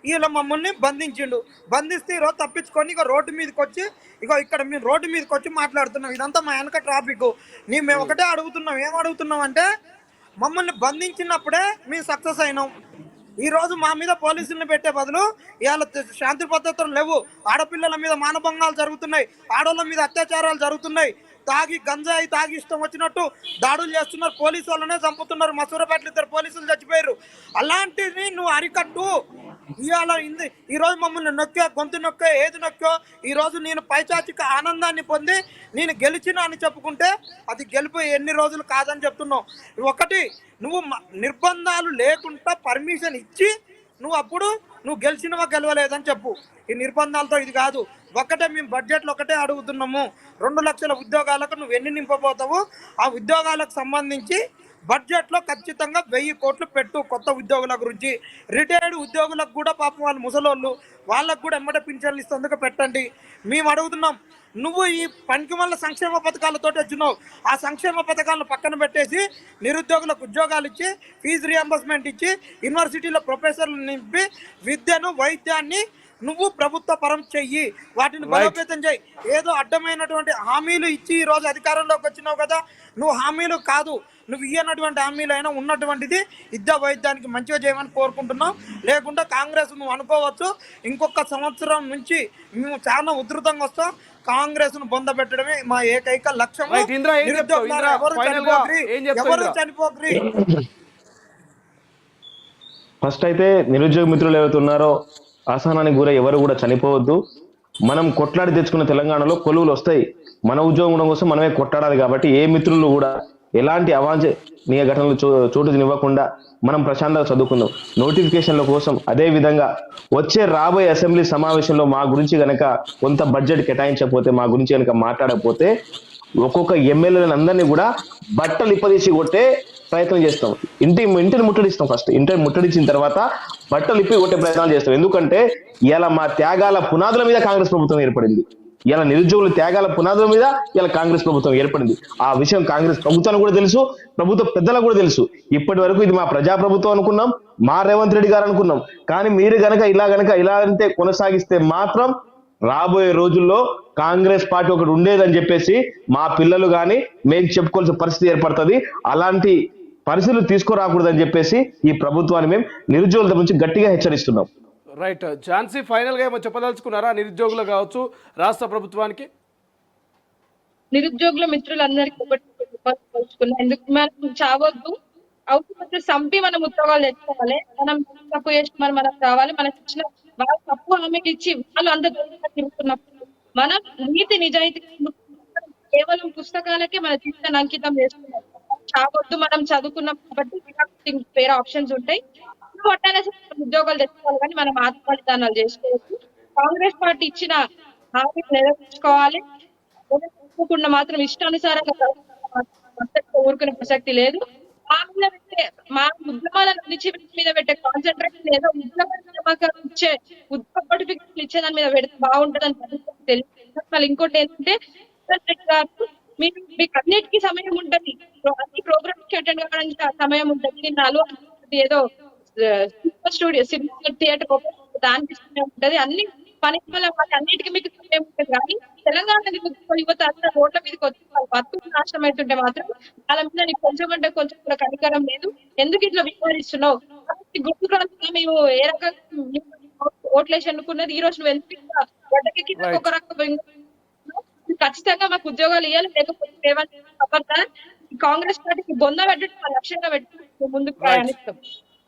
వీళ్ళ మమ్మల్ని బంధించిండు. బంధిస్తే ఈరోజు తప్పించుకొని ఇక రోడ్డు మీదకి వచ్చి ఇక్కడ మేము రోడ్డు మీదకి వచ్చి మాట్లాడుతున్నాం. ఇదంతా మా వెనక ట్రాఫిక్. మేము ఒకటే అడుగుతున్నాం. ఏం అడుగుతున్నాం అంటే మమ్మల్ని బంధించినప్పుడే మేము సక్సెస్ అయినాం. ఈ రోజు మా మీద పోలీసులను పెట్టే బదులు ఇవాళ శాంతి భద్రతలు లేవు. ఆడపిల్లల మీద మానభంగాలు జరుగుతున్నాయి, ఆడోళ్ళ మీద అత్యాచారాలు జరుగుతున్నాయి. గంజాయి తాగి ఇష్టం వచ్చినట్టు దాడులు చేస్తున్నారు, పోలీసు వాళ్ళనే చంపుతున్నారు. మసూరపేటలో 2 పోలీసులు చచ్చిపోయారు. అలాంటివి నువ్వు అరికట్టు. ఇవాళ ఈరోజు మమ్మల్ని గొంతు నొక్కే ఏది నొక్కో ఈరోజు నేను పైచాచిక ఆనందాన్ని పొంది నేను గెలిచినా అని చెప్పుకుంటే అది గెలుపు ఎన్ని రోజులు కాదని చెప్తున్నావు. ఒకటి, నువ్వు నిర్బంధాలు లేకుండా పర్మిషన్ ఇచ్చి నువ్వు గెలిచినవా గెలవలేదని చెప్పు. ఈ నిర్బంధాలతో ఇది కాదు. ఒకటే మేము బడ్జెట్లో ఒకటే అడుగుతున్నాము, 2 లక్షల ఉద్యోగాలకు నువ్వు ఎన్ని నింపబోతావు? ఆ ఉద్యోగాలకు సంబంధించి బడ్జెట్లో ఖచ్చితంగా 1000 కోట్లు పెట్టు. కొత్త ఉద్యోగుల గురించి, రిటైర్డ్ ఉద్యోగులకు కూడా పాపం వాళ్ళు ముసలోళ్ళు, వాళ్ళకు కూడా ఎమ్మట పింఛన్లు ఇస్తేందుకు పెట్టండి. మేము అడుగుతున్నాం. నువ్వు ఈ పనికిమాల సంక్షేమ పథకాలతో వచ్చినావు. ఆ సంక్షేమ పథకాలను పక్కన పెట్టేసి నిరుద్యోగులకు ఉద్యోగాలు ఇచ్చి, ఫీజు రియంబర్స్మెంట్ ఇచ్చి, యూనివర్సిటీలో ప్రొఫెసర్లు నింపి విద్యను వైద్యాన్ని నువ్వు ప్రభుత్వ పరం చెయ్యి, వాటిని బలోపేతం చేయి. ఏదో అడ్డమైనటువంటి హామీలు ఇచ్చి ఈరోజు అధికారంలోకి వచ్చినావు కదా, నువ్వు హామీలు కాదు, నువ్వు ఇయ్యనటువంటి హామీలు అయినా ఉన్నటువంటిది విద్యా వైద్యానికి మంచిగా చేయమని కోరుకుంటున్నాం. లేకుండా కాంగ్రెస్ నువ్వు అనుకోవచ్చు ఇంకొక సంవత్సరం నుంచి మేము చాలా ఉధృతంగా వస్తాం. కాంగ్రెస్ ను బొంద పెట్టడమే మా ఏకైక లక్ష్యం. ఎవరు చనిపోగ్రి. ఫస్ట్ అయితే నిరుద్యోగ మిత్రులు ఎవరైతే ఉన్నారో అసహనానికి గురై ఎవరు కూడా చనిపోవద్దు. మనం కొట్లాడి తెచ్చుకున్న తెలంగాణలో కొలువులు వస్తాయి. మన ఉద్యోగం కోసం మనమే కొట్లాడాలి. కాబట్టి ఏ మిత్రులు కూడా ఎలాంటి అవాంఛనీయ ఘటనలు చోటునివ్వకుండా మనం ప్రశాంతంగా చదువుకుందాం. నోటిఫికేషన్ల కోసం అదే విధంగా రాబోయే అసెంబ్లీ సమావేశంలో మా గురించి గనక కొంత బడ్జెట్ కేటాయించకపోతే, మా గురించి కనుక మాట్లాడకపోతే ఒక్కొక్క ఎమ్మెల్యేలను అందరినీ కూడా బట్టలు ఇప్పదీసి కొట్టే ప్రయత్నం చేస్తాం. ఇంటిని ముట్టడిస్తాం. ఫస్ట్ ఇంటిని ముట్టడించిన తర్వాత బట్టలు ఇప్పి కొట్టే ప్రయత్నాలు చేస్తాం. ఎందుకంటే ఇలా మా త్యాగాల పునాదుల మీద కాంగ్రెస్ ప్రభుత్వం ఏర్పడింది. ఇలా నిరుద్యోగుల త్యాగాల పునాదుల మీద ఇలా కాంగ్రెస్ ప్రభుత్వం ఏర్పడింది. ఆ విషయం కాంగ్రెస్ ప్రభుత్వానికి కూడా తెలుసు, ప్రభుత్వ పెద్దలకు కూడా తెలుసు. ఇప్పటి వరకు ఇది మా ప్రజాప్రభుత్వం అనుకున్నాం, మా రేవంత్ రెడ్డి గారు అనుకున్నాం. కానీ మీరు గనక ఇలా అంటే కొనసాగిస్తే మాత్రం రాబోయే రోజుల్లో కాంగ్రెస్ పార్టీ ఒకటి ఉండేదని చెప్పేసి మా పిల్లలు కానీ మేము చెప్పుకోవాల్సిన పరిస్థితి ఏర్పడుతుంది. అలాంటి పరిస్థితులు తీసుకురాకూడదని చెప్పేసి ఈ ప్రభుత్వాన్ని మేము నిరుద్యోగుల నుంచి గట్టిగా హెచ్చరిస్తున్నాం. రైట్. ఝాన్సీ, ఫైనల్గా ఏమో చెప్పదలుచుకున్నారా నిరుద్యోగులు కావచ్చు, రాష్ట్ర ప్రభుత్వానికి? నిరుద్యోగుల మిత్రులందరికీ ఒకటి తెలుసుకున్నా, ఎందుకు మనం చావద్దు, అవసరం సంపి మనం ఉద్యోగాలు తెచ్చుకోవాలి. మనం తప్పు చేసి మనకు రావాలి. మనకి ఇచ్చిన వాళ్ళు తప్పు హామీలు ఇచ్చి వాళ్ళు అంత దూరంగా తిరుగుతున్నప్పుడు మనం నీతి నిజాయితీ కేవలం పుస్తకాలకే మన జీవితాన్ని అంకితం చేస్తున్నాం. చావద్దు, మనం చదువుకున్నాం కాబట్టి వేరే ఆప్షన్స్ ఉంటాయి. కొట్టాలే ఉద్యోగాలు తెచ్చుకోవాలి, కానీ మనం ఆత్మబలిదానాలు చేసుకోవచ్చు. కాంగ్రెస్ పార్టీ ఇచ్చిన హామీలు నెరవేర్చుకోవాలి. తప్పకుండా మాత్రం ఇష్టానుసారంగా ఊరుకునే ప్రసక్తి లేదు. మా ఉద్యమాల మీద పెట్టే కాన్సన్ట్రేషన్ ఏదో ఉద్యోగాలు ఇచ్చే ఉద్యోగ సర్టిఫికెట్లు ఇచ్చే దాని మీద పెడితే బాగుంటుందని తెలియదు. మళ్ళీ ఇంకోటి ఏంటంటే మీకు అన్నిటికీ సమయం ఉంటుంది, అన్ని ప్రోగ్రామ్స్ కి అటెండ్ కావడానికి సమయం ఉంటుంది. ఏదో స్టూడియో సినిమా థియేటర్ దానికి సమయం ఉంటుంది, అన్ని పని వల్ల అన్నిటికీ మీకు సమయం ఉంటుంది. కానీ తెలంగాణ యువత అంతా రోడ్ల మీదకి వచ్చి వాళ్ళు బతుకు నాశనం అవుతుంటే మాత్రం వాళ్ళ మీద నీకు కొంచెం అంటే కొంచెం కూడా కనికరం లేదు. ఎందుకు ఇట్లా వివరిస్తున్నావు? గుర్తుగా మేము ఏ రకంగా ఓట్లేసి అనుకున్నది ఈ రోజు నువ్వు ఎందుకు ఒక రకం ఖచ్చితంగా మాకు ఉద్యోగాలు ఇవ్వాలి, లేకపోతే కాంగ్రెస్ పార్టీకి బొంద పెట్టడం లక్ష్యంగా పెట్టి ముందుకు ప్రయాణిస్తాం.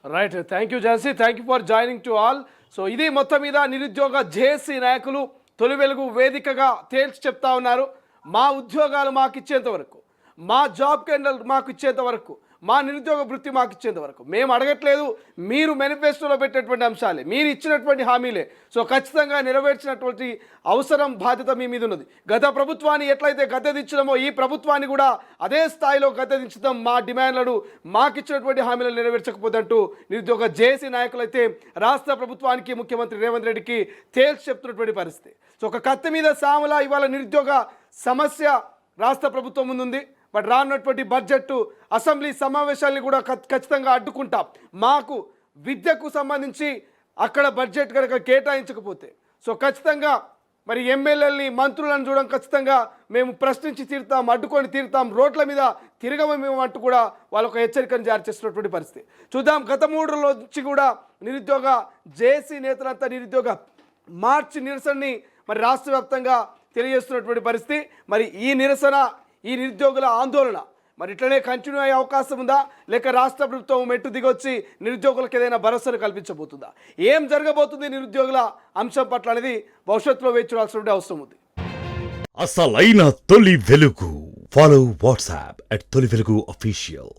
Right. Thank you Jhansi, thank you for joining to all. So ఇది మొత్తం మీద నిరుద్యోగ జేఏసీ నాయకులు తొలి వెలుగు వేదికగా తేల్చి చెప్తా ఉన్నారు. మా ఉద్యోగాలు మాకు ఇచ్చేంత వరకు, మా జాబ్ క్యాండిల్ మాకు ఇచ్చేంత వరకు, మా నిరుద్యోగ వృత్తి మాకు ఇచ్చేంత వరకు మేము అడగట్లేదు. మీరు మేనిఫెస్టోలో పెట్టినటువంటి అంశాలే, మీరు ఇచ్చినటువంటి హామీలే. సో ఖచ్చితంగా నెరవేర్చినటువంటి అవసరం, బాధ్యత మీ మీద ఉన్నది. గత ప్రభుత్వాన్ని ఎట్లయితే గద్దెదించడమో ఈ ప్రభుత్వాన్ని కూడా అదే స్థాయిలో గద్దెదించడం, మా డిమాండ్లను మాకు ఇచ్చినటువంటి హామీలను నెరవేర్చకపోదంటూ నిరుద్యోగ జేఏసీ నాయకులు అయితే రాష్ట్ర ప్రభుత్వానికి, ముఖ్యమంత్రి రేవంత్ రెడ్డికి తేల్చి చెప్తున్నటువంటి పరిస్థితి. సో ఒక కత్తి మీద సాముల ఇవాళ నిరుద్యోగ సమస్య రాష్ట్ర ప్రభుత్వం ముందుంది. బట్ రానున్నటువంటి బడ్జెట్, అసెంబ్లీ సమావేశాలను కూడా ఖచ్చితంగా అడ్డుకుంటాం. మాకు విద్యకు సంబంధించి అక్కడ బడ్జెట్ కనుక కేటాయించకపోతే సో ఖచ్చితంగా మరి ఎమ్మెల్యేలని, మంత్రులను చూడడం ఖచ్చితంగా మేము ప్రశ్నించి తీరుతాం, అడ్డుకొని తీరుతాం, రోడ్ల మీద తిరగమేమో అంటూ కూడా వాళ్ళొక హెచ్చరికను జారీ చేస్తున్నటువంటి పరిస్థితి చూద్దాం. గత 3 రోజుల నుంచి కూడా నిరుద్యోగ జేఏసీ నేతలంతా నిరుద్యోగ మార్చి నిరసనని మరి రాష్ట్ర వ్యాప్తంగా తెలియజేస్తున్నటువంటి పరిస్థితి. మరి ఈ నిరసన, ఈ నిరుద్యోగుల ఆందోళన మరి ఇట్లనే కంటిన్యూ అయ్యే అవకాశం ఉందా, లేక రాష్ట్ర ప్రభుత్వం మెట్టు దిగొచ్చి నిరుద్యోగులకు ఏదైనా భరోసాను కల్పించబోతుందా? ఏం జరగబోతుంది నిరుద్యోగుల అంశం పట్ల అనేది భవిష్యత్తులో వేచి చూడాల్సిన అవసరం ఉంది. అసలైన తొలి వెలుగు. ఫాలో వాట్సాప్ @తొలి వెలుగు official.